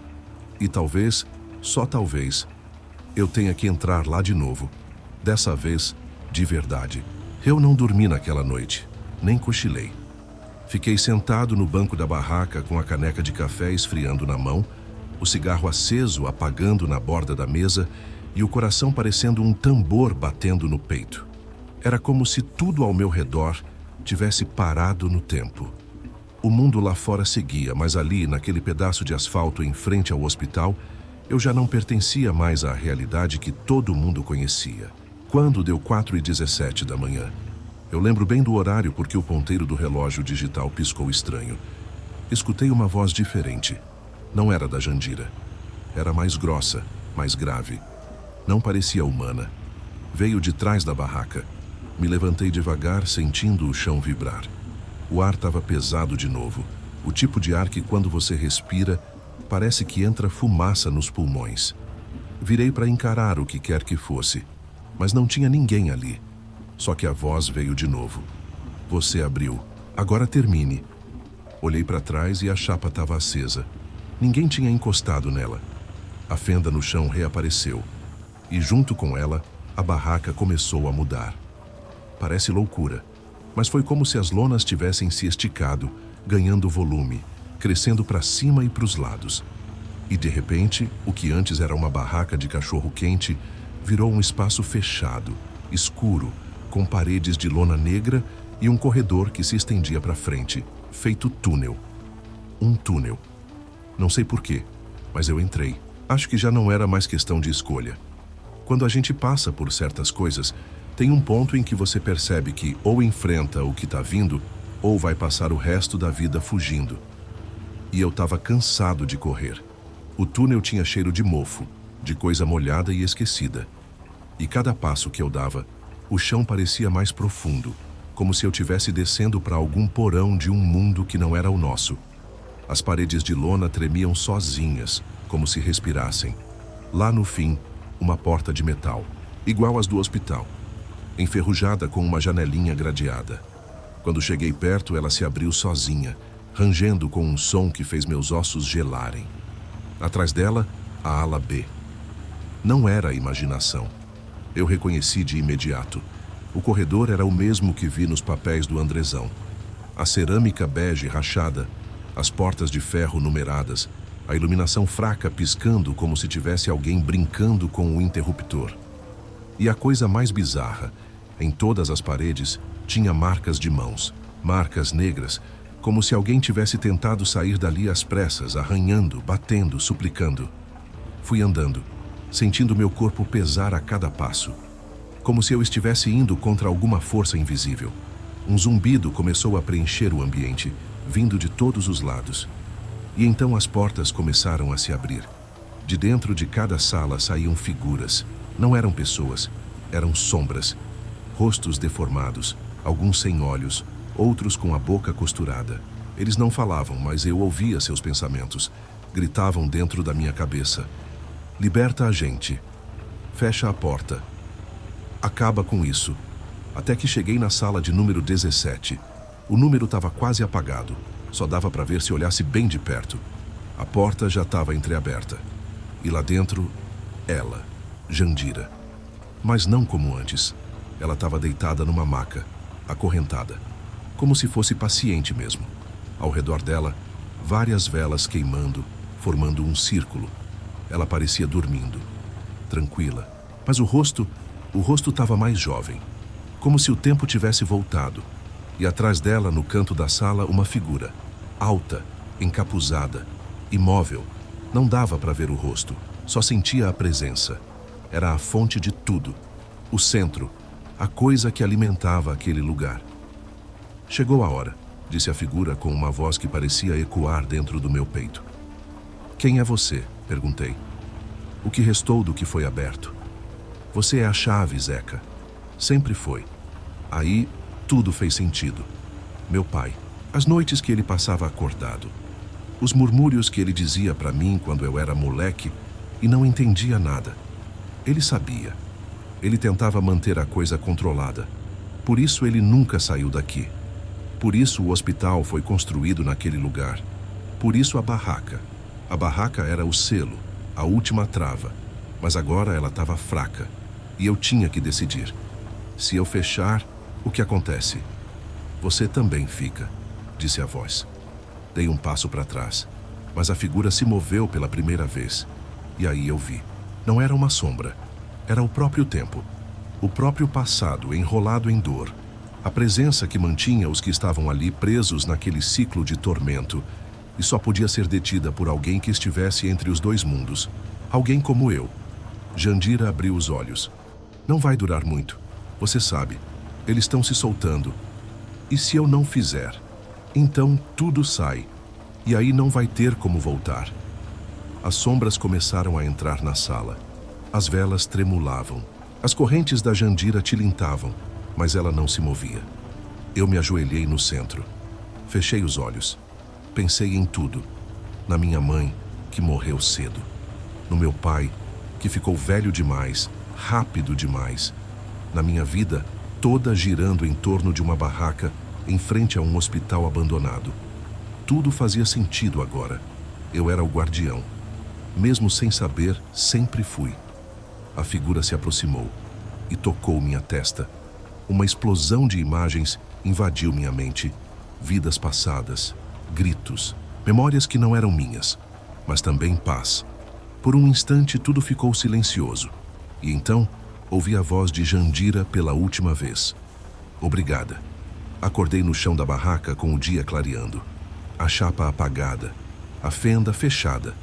E talvez, só talvez, eu tenha que entrar lá de novo. Dessa vez, de verdade. Eu não dormi naquela noite, nem cochilei. Fiquei sentado no banco da barraca com a caneca de café esfriando na mão, o cigarro aceso apagando na borda da mesa e o coração parecendo um tambor batendo no peito. Era como se tudo ao meu redor tivesse parado no tempo. O mundo lá fora seguia, mas ali, naquele pedaço de asfalto em frente ao hospital, eu já não pertencia mais à realidade que todo mundo conhecia. Quando deu 4h17 da manhã, eu lembro bem do horário porque o ponteiro do relógio digital piscou estranho. Escutei uma voz diferente. Não era da Jandira. Era mais grossa, mais grave. Não parecia humana. Veio de trás da barraca. Me levantei devagar, sentindo o chão vibrar. O ar estava pesado de novo. O tipo de ar que, quando você respira, parece que entra fumaça nos pulmões. Virei para encarar o que quer que fosse. mas não tinha ninguém ali. Só que a voz veio de novo. Você abriu. Agora termine. Olhei para trás e a chapa estava acesa. Ninguém tinha encostado nela. A fenda no chão reapareceu. E junto com ela, a barraca começou a mudar. Parece loucura, mas foi como se as lonas tivessem se esticado, ganhando volume, crescendo para cima e para os lados. E de repente, o que antes era uma barraca de cachorro-quente virou um espaço fechado, escuro, com paredes de lona negra e um corredor que se estendia para frente, feito túnel. Um túnel. Não sei porquê, mas eu entrei. Acho que já não era mais questão de escolha. Quando a gente passa por certas coisas, tem um ponto em que você percebe que ou enfrenta o que está vindo, ou vai passar o resto da vida fugindo. E eu estava cansado de correr. O túnel tinha cheiro de mofo, de coisa molhada e esquecida. E cada passo que eu dava, o chão parecia mais profundo, como se eu estivesse descendo para algum porão de um mundo que não era o nosso. As paredes de lona tremiam sozinhas, como se respirassem. Lá no fim, uma porta de metal, igual às do hospital, enferrujada com uma janelinha gradeada. Quando cheguei perto, ela se abriu sozinha, rangendo com um som que fez meus ossos gelarem. Atrás dela, a ala B. Não era imaginação. Eu reconheci de imediato. O corredor era o mesmo que vi nos papéis do Andrezão. A cerâmica bege rachada, as portas de ferro numeradas, a iluminação fraca piscando como se tivesse alguém brincando com o interruptor. E a coisa mais bizarra, em todas as paredes, tinha marcas de mãos, marcas negras, como se alguém tivesse tentado sair dali às pressas, arranhando, batendo, suplicando. Fui andando, sentindo meu corpo pesar a cada passo, como se eu estivesse indo contra alguma força invisível. Um zumbido começou a preencher o ambiente, vindo de todos os lados. E então as portas começaram a se abrir. De dentro de cada sala saíam figuras. Não eram pessoas, eram sombras. Rostos deformados, alguns sem olhos, outros com a boca costurada. Eles não falavam, mas eu ouvia seus pensamentos. Gritavam dentro da minha cabeça. Liberta a gente. Fecha a porta. Acaba com isso. Até que cheguei na sala de número 17. O número estava quase apagado. Só dava para ver se olhasse bem de perto. A porta já estava entreaberta. E lá dentro, ela, Jandira. Mas não como antes. Ela estava deitada numa maca, acorrentada. Como se fosse paciente mesmo. Ao redor dela, várias velas queimando, formando um círculo. Ela parecia dormindo, tranquila. Mas o rosto estava mais jovem. Como se o tempo tivesse voltado. E atrás dela, no canto da sala, uma figura. Alta, encapuzada, imóvel. Não dava para ver o rosto, só sentia a presença. Era a fonte de tudo. O centro, a coisa que alimentava aquele lugar. Chegou a hora, disse a figura com uma voz que parecia ecoar dentro do meu peito. Quem é você? Perguntei. O que restou do que foi aberto? Você é a chave, Zeca. Sempre foi. Aí, tudo fez sentido. Meu pai. As noites que ele passava acordado. Os murmúrios que ele dizia para mim quando eu era moleque e não entendia nada. Ele sabia. Ele tentava manter a coisa controlada. Por isso ele nunca saiu daqui. Por isso o hospital foi construído naquele lugar. Por isso a barraca. A barraca era o selo, a última trava. Mas agora ela estava fraca. E eu tinha que decidir. Se eu fechar, o que acontece? Você também fica, disse a voz. Dei um passo para trás, mas a figura se moveu pela primeira vez. E aí eu vi. Não era uma sombra. Era o próprio tempo. O próprio passado enrolado em dor. A presença que mantinha os que estavam ali presos naquele ciclo de tormento. E só podia ser detida por alguém que estivesse entre os dois mundos. Alguém como eu. Jandira abriu os olhos. Não vai durar muito. Você sabe. Eles estão se soltando. E se eu não fizer? Então tudo sai. E aí não vai ter como voltar. As sombras começaram a entrar na sala. As velas tremulavam. As correntes da Jandira tilintavam, mas ela não se movia. Eu me ajoelhei no centro. Fechei os olhos. Pensei em tudo. Na minha mãe, que morreu cedo. No meu pai, que ficou velho demais, rápido demais. na minha vida, toda girando em torno de uma barraca em frente a um hospital abandonado. Tudo fazia sentido agora. Eu era o guardião. Mesmo sem saber, sempre fui. A figura se aproximou e tocou minha testa. Uma explosão de imagens invadiu minha mente. Vidas passadas, gritos, memórias que não eram minhas, mas também paz. Por um instante tudo ficou silencioso. E então, ouvi a voz de Jandira pela última vez. Obrigada. Acordei no chão da barraca com o dia clareando. A chapa apagada, a fenda fechada.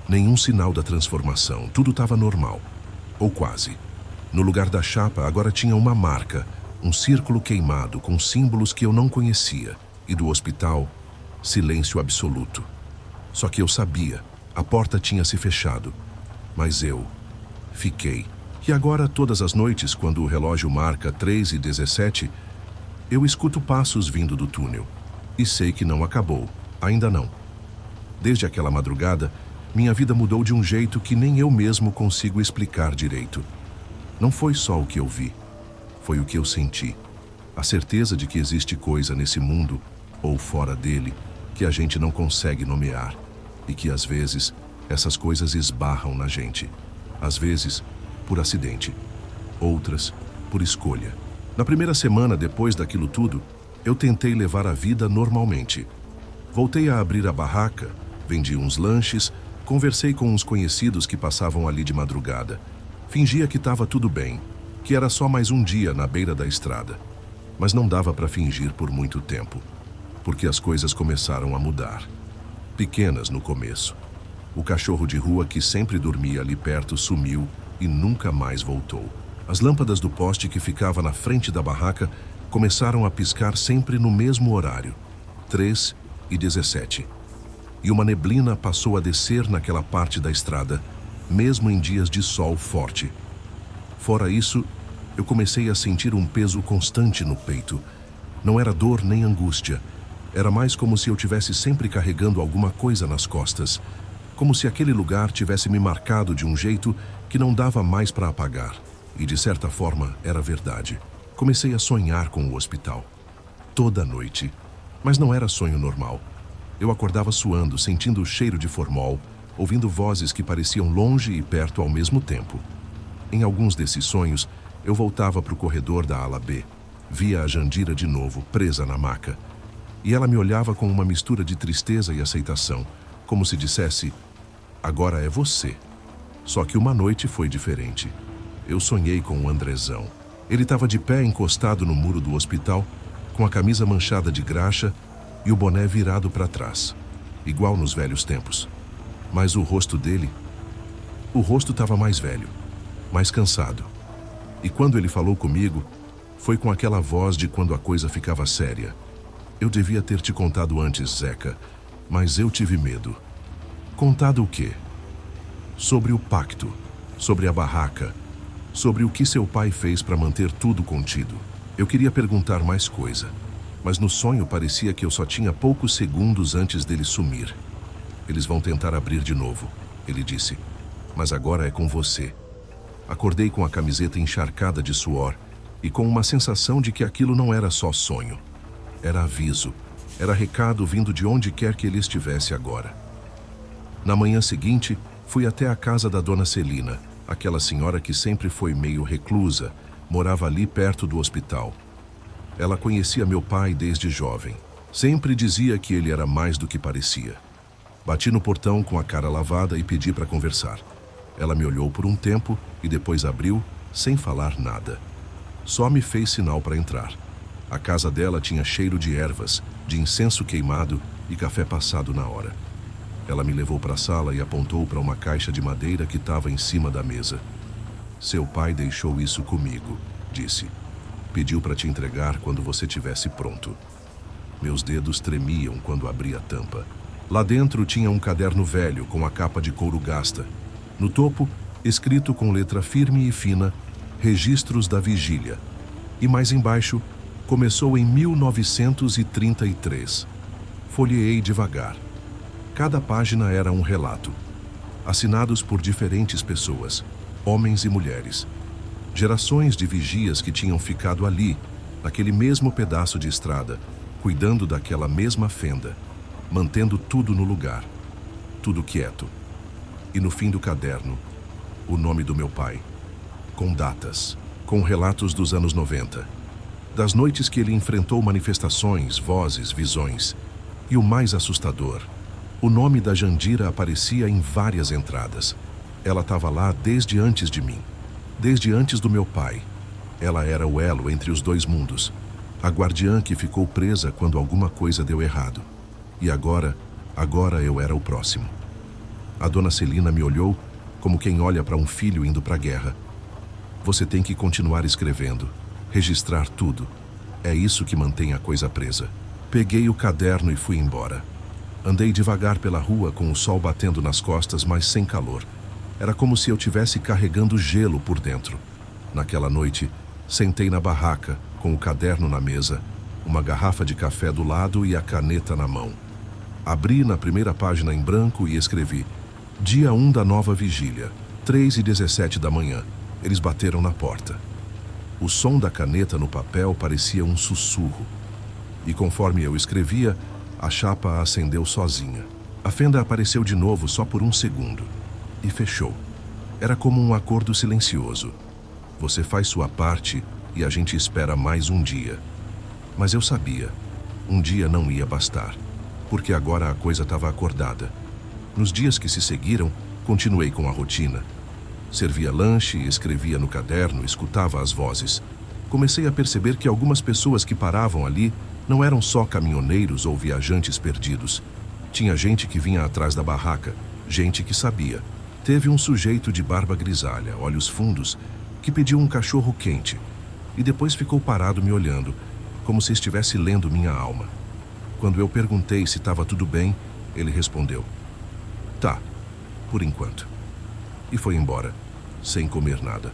Nenhum sinal da transformação, tudo estava normal. Ou quase. No lugar da chapa agora tinha uma marca, um círculo queimado com símbolos que eu não conhecia. E do hospital, silêncio absoluto. Só que eu sabia, a porta tinha se fechado. Mas eu fiquei. E agora, todas as noites, quando o relógio marca 3h17, eu escuto passos vindo do túnel. E sei que não acabou, ainda não. Desde aquela madrugada, minha vida mudou de um jeito que nem eu mesmo consigo explicar direito. Não foi só o que eu vi, foi o que eu senti. A certeza de que existe coisa nesse mundo, ou fora dele, que a gente não consegue nomear. E que, às vezes, essas coisas esbarram na gente. Às vezes, por acidente. Outras, por escolha. Na primeira semana depois daquilo tudo, eu tentei levar a vida normalmente. Voltei a abrir a barraca, vendi uns lanches, conversei com uns conhecidos que passavam ali de madrugada. Fingia que estava tudo bem, que era só mais um dia na beira da estrada. Mas não dava para fingir por muito tempo, porque as coisas começaram a mudar. Pequenas no começo. O cachorro de rua que sempre dormia ali perto sumiu e nunca mais voltou. As lâmpadas do poste que ficava na frente da barraca começaram a piscar sempre no mesmo horário, 3h17. E uma neblina passou a descer naquela parte da estrada, mesmo em dias de sol forte. Fora isso, eu comecei a sentir um peso constante no peito. Não era dor nem angústia. Era mais como se eu tivesse sempre carregando alguma coisa nas costas. Como se aquele lugar tivesse me marcado de um jeito que não dava mais para apagar. E de certa forma, era verdade. Comecei a sonhar com o hospital. Toda noite. Mas não era sonho normal. Eu acordava suando, sentindo o cheiro de formol, ouvindo vozes que pareciam longe e perto ao mesmo tempo. Em alguns desses sonhos, eu voltava para o corredor da ala B. Via a Jandira de novo, presa na maca. E ela me olhava com uma mistura de tristeza e aceitação, como se dissesse, agora é você. Só que uma noite foi diferente. Eu sonhei com o Andrezão. Ele estava de pé encostado no muro do hospital, com a camisa manchada de graxa e o boné virado para trás, igual nos velhos tempos. Mas o rosto dele... O rosto estava mais velho, mais cansado. E quando ele falou comigo, foi com aquela voz de quando a coisa ficava séria. Eu devia ter te contado antes, Zeca, mas eu tive medo. Contado o quê? Sobre o pacto, sobre a barraca, sobre o que seu pai fez para manter tudo contido. Eu queria perguntar mais coisa, mas no sonho parecia que eu só tinha poucos segundos antes dele sumir. Eles vão tentar abrir de novo, ele disse, mas agora é com você. Acordei com a camiseta encharcada de suor e com uma sensação de que aquilo não era só sonho. Era aviso, era recado vindo de onde quer que ele estivesse agora. Na manhã seguinte, fui até a casa da dona Celina, aquela senhora que sempre foi meio reclusa, morava ali perto do hospital. Ela conhecia meu pai desde jovem. Sempre dizia que ele era mais do que parecia. Bati no portão com a cara lavada e pedi para conversar. Ela me olhou por um tempo e depois abriu, sem falar nada. Só me fez sinal para entrar. A casa dela tinha cheiro de ervas, de incenso queimado e café passado na hora. Ela me levou para a sala e apontou para uma caixa de madeira que estava em cima da mesa. Seu pai deixou isso comigo, disse. Pediu para te entregar quando você estivesse pronto. Meus dedos tremiam quando abri a tampa. Lá dentro tinha um caderno velho com a capa de couro gasta. No topo, escrito com letra firme e fina, Registros da Vigília. E mais embaixo, começou em 1933. Folheei devagar. Cada página era um relato, assinados por diferentes pessoas, homens e mulheres. Gerações de vigias que tinham ficado ali, naquele mesmo pedaço de estrada, cuidando daquela mesma fenda, mantendo tudo no lugar, tudo quieto. E no fim do caderno, o nome do meu pai, com datas, com relatos dos anos 90, das noites que ele enfrentou manifestações, vozes, visões. E o mais assustador, o nome da Jandira aparecia em várias entradas. Ela estava lá desde antes de mim, desde antes do meu pai. Ela era o elo entre os dois mundos, a guardiã que ficou presa quando alguma coisa deu errado. E agora eu era o próximo. A dona Celina me olhou como quem olha para um filho indo para a guerra. Você tem que continuar escrevendo, registrar tudo. É isso que mantém a coisa presa. Peguei o caderno e fui embora. Andei devagar pela rua com o sol batendo nas costas, mas sem calor. Era como se eu tivesse carregando gelo por dentro. Naquela noite, sentei na barraca, com o caderno na mesa, uma garrafa de café do lado e a caneta na mão. Abri na primeira página em branco e escrevi: Dia 1 da nova vigília, 3h17 da manhã. Eles bateram na porta. O som da caneta no papel parecia um sussurro. E conforme eu escrevia, a chapa acendeu sozinha. A fenda apareceu de novo só por um segundo. E fechou. Era como um acordo silencioso. Você faz sua parte e a gente espera mais um dia. Mas eu sabia, um dia não ia bastar, porque agora a coisa estava acordada. Nos dias que se seguiram, continuei com a rotina. Servia lanche, escrevia no caderno, escutava as vozes. Comecei a perceber que algumas pessoas que paravam ali não eram só caminhoneiros ou viajantes perdidos. Tinha gente que vinha atrás da barraca, gente que sabia. Teve um sujeito de barba grisalha, olhos fundos, que pediu um cachorro quente e depois ficou parado me olhando, como se estivesse lendo minha alma. Quando eu perguntei se estava tudo bem, ele respondeu: Tá, por enquanto. E foi embora, sem comer nada.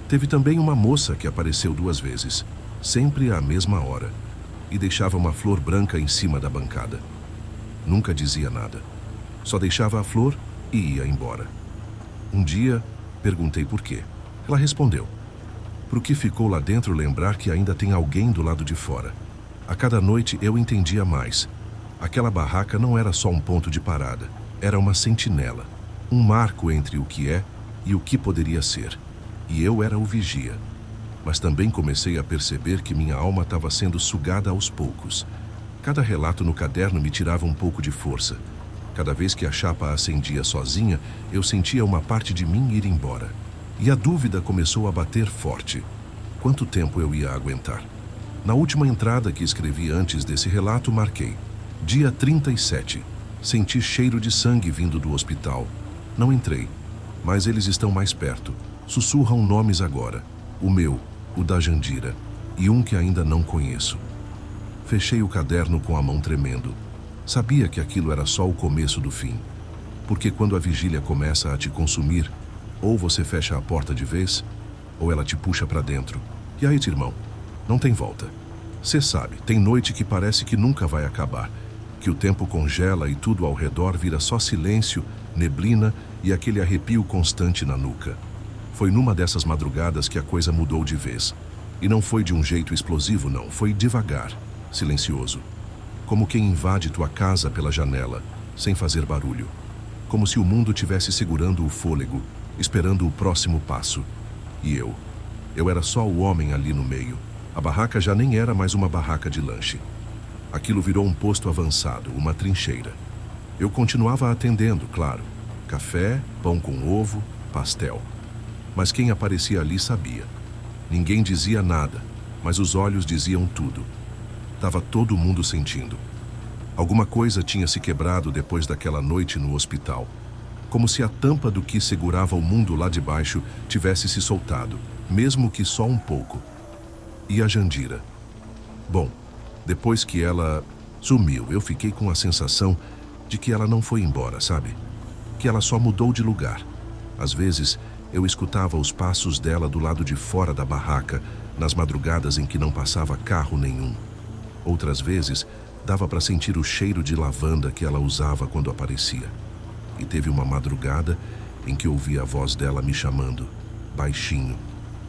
Teve também uma moça que apareceu 2 vezes, sempre à mesma hora, e deixava uma flor branca em cima da bancada. Nunca dizia nada, só deixava a flor e ia embora. Um dia, perguntei por quê. Ela respondeu: Pro que ficou lá dentro lembrar que ainda tem alguém do lado de fora. A cada noite eu entendia mais. Aquela barraca não era só um ponto de parada, era uma sentinela, um marco entre o que é e o que poderia ser. E eu era o vigia. Mas também comecei a perceber que minha alma estava sendo sugada aos poucos. Cada relato no caderno me tirava um pouco de força. Cada vez que a chapa acendia sozinha, eu sentia uma parte de mim ir embora. E a dúvida começou a bater forte. Quanto tempo eu ia aguentar? Na última entrada que escrevi antes desse relato, marquei: Dia 37. Senti cheiro de sangue vindo do hospital. Não entrei, mas eles estão mais perto. Sussurram nomes agora. O meu, o da Jandira, e um que ainda não conheço. Fechei o caderno com a mão tremendo. Sabia que aquilo era só o começo do fim. Porque quando a vigília começa a te consumir, ou você fecha a porta de vez, ou ela te puxa para dentro. E aí, irmão, não tem volta. Cê sabe, tem noite que parece que nunca vai acabar, que o tempo congela e tudo ao redor vira só silêncio, neblina e aquele arrepio constante na nuca. Foi numa dessas madrugadas que a coisa mudou de vez. E não foi de um jeito explosivo, não. Foi devagar, silencioso. Como quem invade tua casa pela janela, sem fazer barulho. Como se o mundo tivesse segurando o fôlego, esperando o próximo passo. E eu era só o homem ali no meio. A barraca já nem era mais uma barraca de lanche. Aquilo virou um posto avançado, uma trincheira. Eu continuava atendendo, claro. Café, pão com ovo, pastel. Mas quem aparecia ali sabia. Ninguém dizia nada, mas os olhos diziam tudo. Tava todo mundo sentindo. Alguma coisa tinha se quebrado depois daquela noite no hospital. Como se a tampa do que segurava o mundo lá de baixo tivesse se soltado, mesmo que só um pouco. E a Jandira? Bom, depois que ela sumiu, eu fiquei com a sensação de que ela não foi embora, sabe? Que ela só mudou de lugar. Às vezes, eu escutava os passos dela do lado de fora da barraca, nas madrugadas em que não passava carro nenhum. Outras vezes, dava para sentir o cheiro de lavanda que ela usava quando aparecia. E teve uma madrugada em que ouvi a voz dela me chamando, baixinho,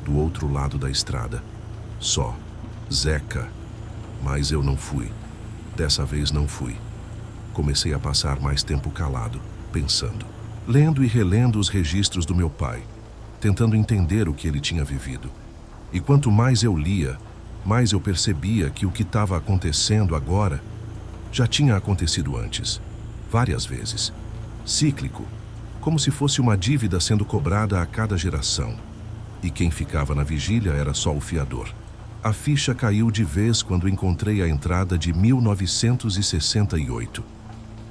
do outro lado da estrada. Só. Zeca. Mas eu não fui. Dessa vez não fui. Comecei a passar mais tempo calado, pensando. Lendo e relendo os registros do meu pai, tentando entender o que ele tinha vivido. E quanto mais eu lia, mais eu percebia que o que estava acontecendo agora já tinha acontecido antes, várias vezes. Cíclico, como se fosse uma dívida sendo cobrada a cada geração. E quem ficava na vigília era só o fiador. A ficha caiu de vez quando encontrei a entrada de 1968.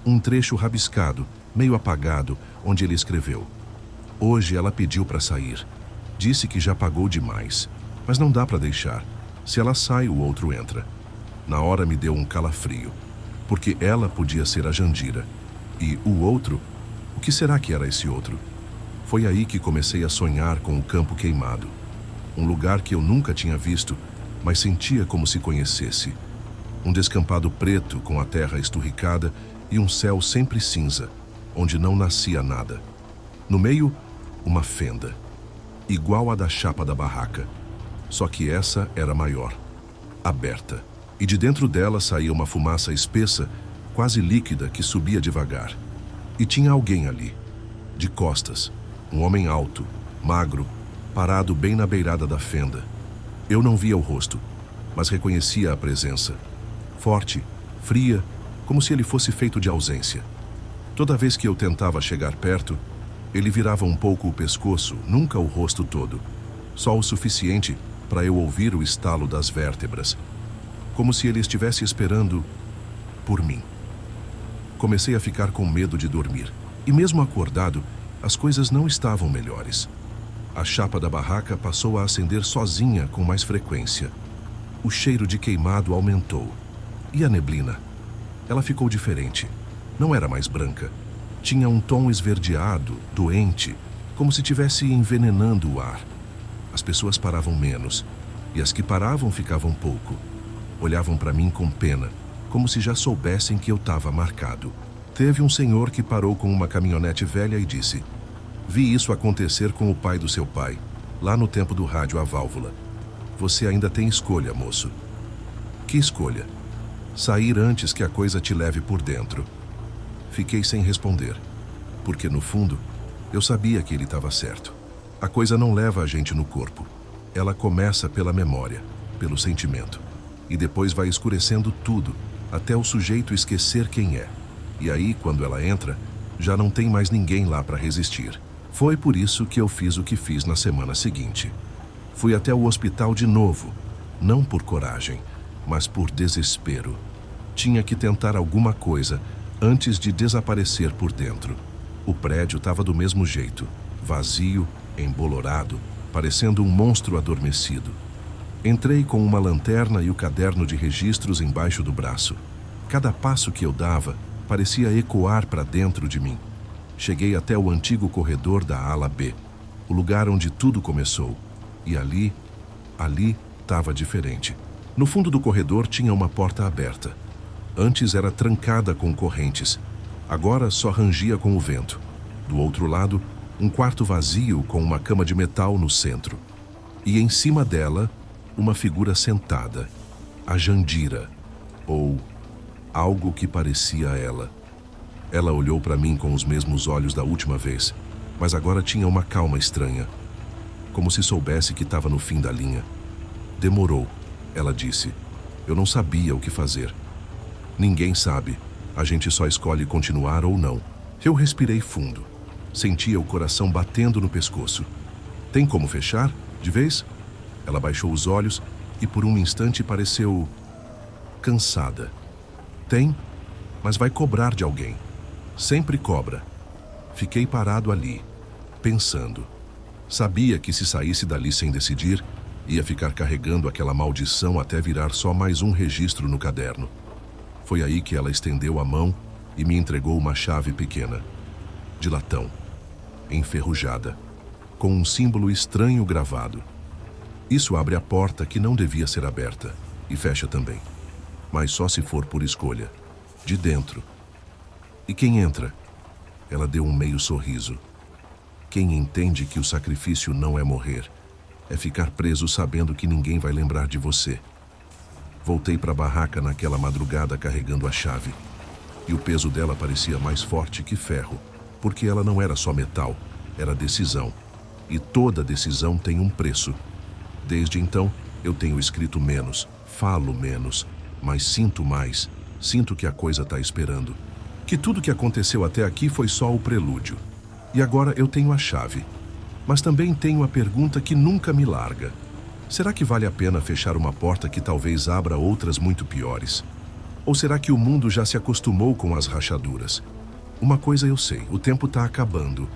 Um trecho rabiscado, meio apagado, onde ele escreveu: "Hoje ela pediu para sair. Disse que já pagou demais, mas não dá para deixar. Se ela sai, o outro entra." Na hora me deu um calafrio, porque ela podia ser a Jandira. E o outro? O que será que era esse outro? Foi aí que comecei a sonhar com o campo queimado. Um lugar que eu nunca tinha visto, mas sentia como se conhecesse. Um descampado preto com a terra esturricada e um céu sempre cinza, onde não nascia nada. No meio, uma fenda, igual à da chapa da barraca, só que essa era maior, aberta, e de dentro dela saía uma fumaça espessa, quase líquida, que subia devagar. E tinha alguém ali, de costas, um homem alto, magro, parado bem na beirada da fenda. Eu não via o rosto, mas reconhecia a presença. Forte, fria, como se ele fosse feito de ausência. Toda vez que eu tentava chegar perto, ele virava um pouco o pescoço, nunca o rosto todo. Só o suficiente para eu ouvir o estalo das vértebras. Como se ele estivesse esperando por mim. Comecei a ficar com medo de dormir. E mesmo acordado, as coisas não estavam melhores. A chapa da barraca passou a acender sozinha com mais frequência. O cheiro de queimado aumentou. E a neblina? Ela ficou diferente. Não era mais branca. Tinha um tom esverdeado, doente, como se estivesse envenenando o ar. As pessoas paravam menos, e as que paravam ficavam pouco. Olhavam para mim com pena, como se já soubessem que eu estava marcado. Teve um senhor que parou com uma caminhonete velha e disse: "Vi isso acontecer com o pai do seu pai, lá no tempo do rádio à válvula. Você ainda tem escolha, moço." "Que escolha?" "Sair antes que a coisa te leve por dentro." Fiquei sem responder, porque no fundo, eu sabia que ele estava certo. A coisa não leva a gente no corpo. Ela começa pela memória, pelo sentimento. E depois vai escurecendo tudo, até o sujeito esquecer quem é. E aí, quando ela entra, já não tem mais ninguém lá para resistir. Foi por isso que eu fiz o que fiz na semana seguinte. Fui até o hospital de novo, não por coragem, mas por desespero. Tinha que tentar alguma coisa antes de desaparecer por dentro. O prédio estava do mesmo jeito, vazio, embolorado, parecendo um monstro adormecido. Entrei com uma lanterna e o caderno de registros embaixo do braço. Cada passo que eu dava parecia ecoar para dentro de mim. Cheguei até o antigo corredor da ala B, o lugar onde tudo começou. E ali estava diferente. No fundo do corredor tinha uma porta aberta. Antes era trancada com correntes. Agora só rangia com o vento. Do outro lado, um quarto vazio com uma cama de metal no centro. E em cima dela, uma figura sentada. A Jandira, ou algo que parecia ela. Ela olhou para mim com os mesmos olhos da última vez, mas agora tinha uma calma estranha, como se soubesse que estava no fim da linha. "Demorou", ela disse. Eu não sabia o que fazer. Ninguém sabe. A gente só escolhe continuar ou não. Eu respirei fundo. Sentia o coração batendo no pescoço. "Tem como fechar? De vez?" Ela baixou os olhos e por um instante pareceu cansada. "Tem, mas vai cobrar de alguém. Sempre cobra." Fiquei parado ali, pensando. Sabia que se saísse dali sem decidir, ia ficar carregando aquela maldição até virar só mais um registro no caderno. Foi aí que ela estendeu a mão e me entregou uma chave pequena, de latão, enferrujada, com um símbolo estranho gravado. Isso abre a porta que não devia ser aberta, e fecha também. Mas só se for por escolha, de dentro. E quem entra? Ela deu um meio sorriso. Quem entende que o sacrifício não é morrer, é ficar preso sabendo que ninguém vai lembrar de você. Voltei para a barraca naquela madrugada carregando a chave. E o peso dela parecia mais forte que ferro, porque ela não era só metal, era decisão. E toda decisão tem um preço. Desde então, eu tenho escrito menos, falo menos, mas sinto mais. Sinto que a coisa está esperando. Que tudo que aconteceu até aqui foi só o prelúdio. E agora eu tenho a chave. Mas também tenho a pergunta que nunca me larga. Será que vale a pena fechar uma porta que talvez abra outras muito piores? Ou será que o mundo já se acostumou com as rachaduras? Uma coisa eu sei, o tempo está acabando.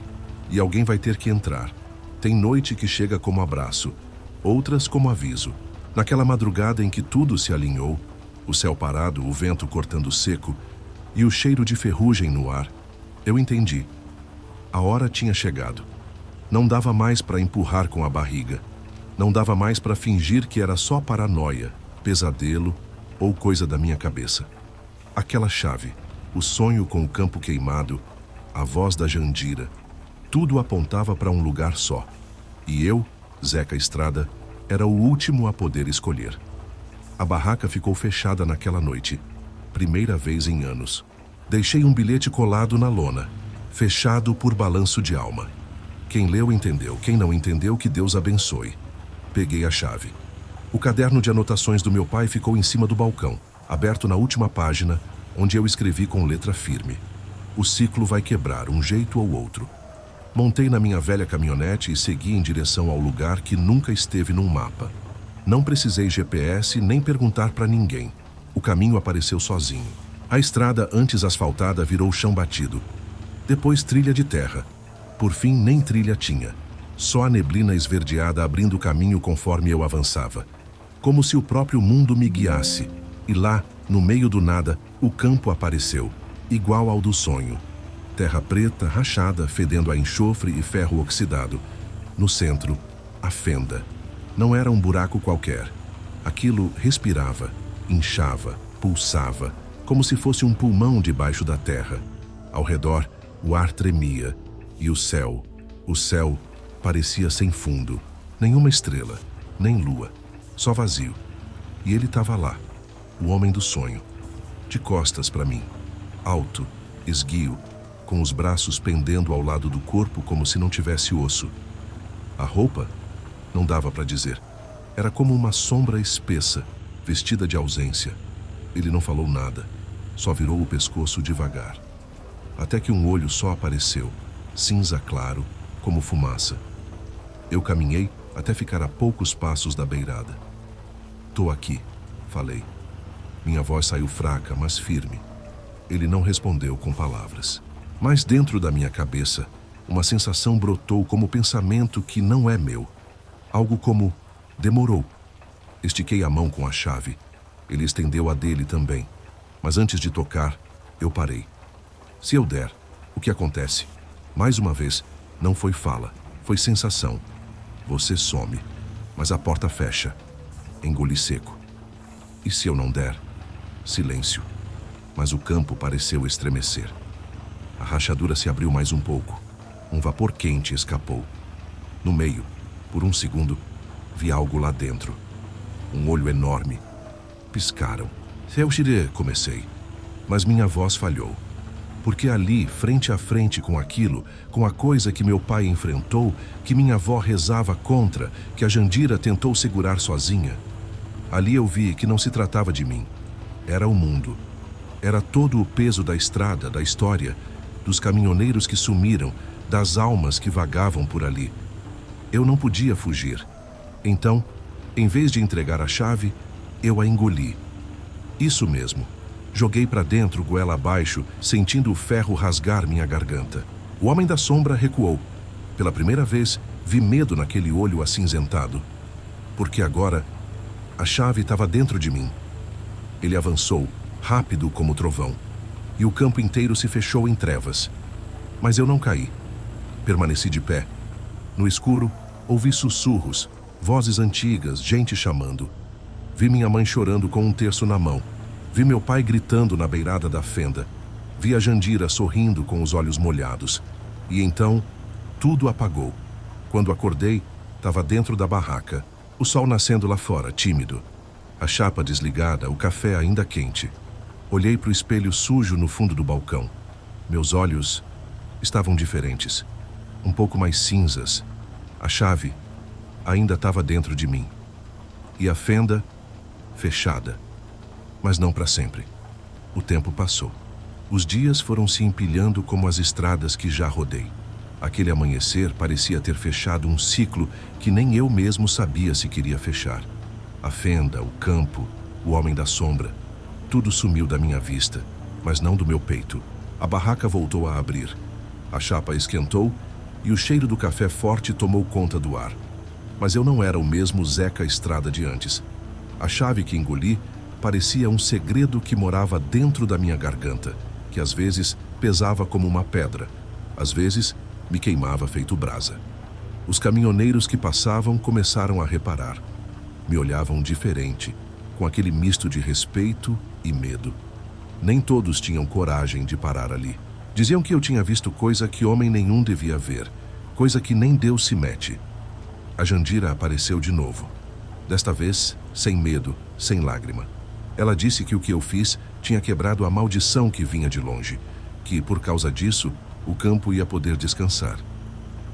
E alguém vai ter que entrar. Tem noite que chega como abraço, outras como aviso. Naquela madrugada em que tudo se alinhou, o céu parado, o vento cortando seco e o cheiro de ferrugem no ar, eu entendi. A hora tinha chegado. Não dava mais para empurrar com a barriga. Não dava mais para fingir que era só paranoia, pesadelo ou coisa da minha cabeça. Aquela chave, o sonho com o campo queimado, a voz da Jandira, tudo apontava para um lugar só. E eu, Zeca Estrada, era o último a poder escolher. A barraca ficou fechada naquela noite, primeira vez em anos. Deixei um bilhete colado na lona, fechado por balanço de alma. Quem leu entendeu, quem não entendeu, que Deus abençoe. Peguei a chave. O caderno de anotações do meu pai ficou em cima do balcão, aberto na última página, onde eu escrevi com letra firme: o ciclo vai quebrar, um jeito ou outro. Montei na minha velha caminhonete e segui em direção ao lugar que nunca esteve num mapa. Não precisei GPS nem perguntar para ninguém. O caminho apareceu sozinho. A estrada, antes asfaltada, virou chão batido. Depois trilha de terra. Por fim, nem trilha tinha. Só a neblina esverdeada abrindo o caminho conforme eu avançava. Como se o próprio mundo me guiasse. E lá, no meio do nada, o campo apareceu, igual ao do sonho. Terra preta, rachada, fedendo a enxofre e ferro oxidado. No centro, a fenda. Não era um buraco qualquer. Aquilo respirava, inchava, pulsava, como se fosse um pulmão debaixo da terra. Ao redor, o ar tremia. E o céu parecia sem fundo. Nenhuma estrela, nem lua, só vazio. E ele estava lá, o homem do sonho, de costas para mim, alto, esguio, com os braços pendendo ao lado do corpo como se não tivesse osso. A roupa? Não dava para dizer. Era como uma sombra espessa, vestida de ausência. Ele não falou nada, só virou o pescoço devagar. Até que um olho só apareceu, cinza claro, como fumaça. Eu caminhei até ficar a poucos passos da beirada. "Tô aqui", falei. Minha voz saiu fraca, mas firme. Ele não respondeu com palavras. Mas dentro da minha cabeça, uma sensação brotou como pensamento que não é meu. Algo como: demorou. Estiquei a mão com a chave. Ele estendeu a dele também. Mas antes de tocar, eu parei. Se eu der, o que acontece? Mais uma vez, não foi fala, foi sensação. Você some, mas a porta fecha. Engoli seco. E se eu não der? Silêncio. Mas o campo pareceu estremecer. A rachadura se abriu mais um pouco. Um vapor quente escapou. No meio, por um segundo, vi algo lá dentro. Um olho enorme. Piscaram. "Seu Shire", comecei. Mas minha voz falhou. Porque ali, frente a frente com aquilo, com a coisa que meu pai enfrentou, que minha avó rezava contra, que a Jandira tentou segurar sozinha, ali eu vi que não se tratava de mim. Era o mundo. Era todo o peso da estrada, da história, dos caminhoneiros que sumiram, das almas que vagavam por ali. Eu não podia fugir. Então, em vez de entregar a chave, eu a engoli. Isso mesmo. Joguei para dentro, goela abaixo, sentindo o ferro rasgar minha garganta. O homem da sombra recuou. Pela primeira vez, vi medo naquele olho acinzentado. Porque agora, a chave estava dentro de mim. Ele avançou, rápido como trovão. E o campo inteiro se fechou em trevas. Mas eu não caí. Permaneci de pé. No escuro, ouvi sussurros, vozes antigas, gente chamando. Vi minha mãe chorando com um terço na mão. Vi meu pai gritando na beirada da fenda. Vi a Jandira sorrindo com os olhos molhados. E então, tudo apagou. Quando acordei, Estava dentro da barraca, o sol nascendo lá fora, tímido. A chapa desligada, o café ainda quente. Olhei para o espelho sujo no fundo do balcão. Meus olhos estavam diferentes, um pouco mais cinzas. A chave ainda estava dentro de mim. E a fenda fechada. Mas não para sempre. O tempo passou. Os dias foram se empilhando como as estradas que já rodei. Aquele amanhecer parecia ter fechado um ciclo que nem eu mesmo sabia se queria fechar. A fenda, o campo, o homem da sombra, tudo sumiu da minha vista, mas não do meu peito. A barraca voltou a abrir. A chapa esquentou e o cheiro do café forte tomou conta do ar. Mas eu não era o mesmo Zeca Estrada de antes. A chave que engoli parecia um segredo que morava dentro da minha garganta, que às vezes pesava como uma pedra, às vezes me queimava feito brasa. Os caminhoneiros que passavam começaram a reparar. Me olhavam diferente, com aquele misto de respeito e medo. Nem todos tinham coragem de parar ali. Diziam que eu tinha visto coisa que homem nenhum devia ver, coisa que nem Deus se mete. A Jandira apareceu de novo. Desta vez, sem medo, sem lágrima. Ela disse que o que eu fiz tinha quebrado a maldição que vinha de longe, que, por causa disso, o campo ia poder descansar,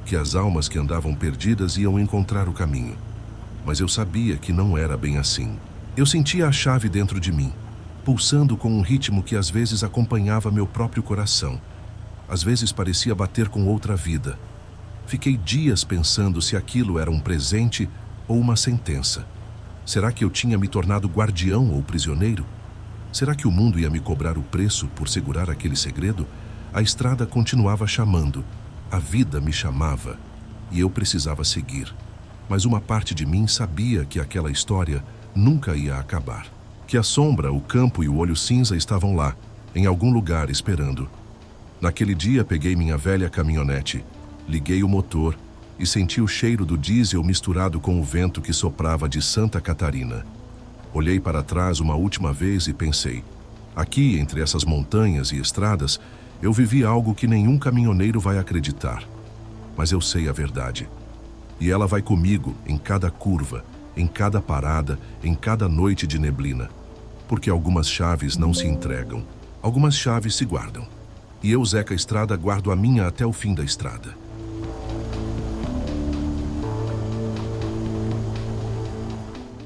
que as almas que andavam perdidas iam encontrar o caminho. Mas eu sabia que não era bem assim. Eu sentia a chave dentro de mim, pulsando com um ritmo que às vezes acompanhava meu próprio coração. Às vezes parecia bater com outra vida. Fiquei dias pensando se aquilo era um presente ou uma sentença. Será que eu tinha me tornado guardião ou prisioneiro? Será que o mundo ia me cobrar o preço por segurar aquele segredo? A estrada continuava chamando, a vida me chamava, e eu precisava seguir. Mas uma parte de mim sabia que aquela história nunca ia acabar. Que a sombra, o campo e o olho cinza estavam lá, em algum lugar esperando. Naquele dia peguei minha velha caminhonete, liguei o motor e senti o cheiro do diesel misturado com o vento que soprava de Santa Catarina. Olhei para trás uma última vez e pensei, aqui entre essas montanhas e estradas, eu vivi algo que nenhum caminhoneiro vai acreditar. Mas eu sei a verdade. E ela vai comigo em cada curva, em cada parada, em cada noite de neblina. Porque algumas chaves não se entregam, algumas chaves se guardam. E eu, Zeca Estrada, guardo a minha até o fim da estrada.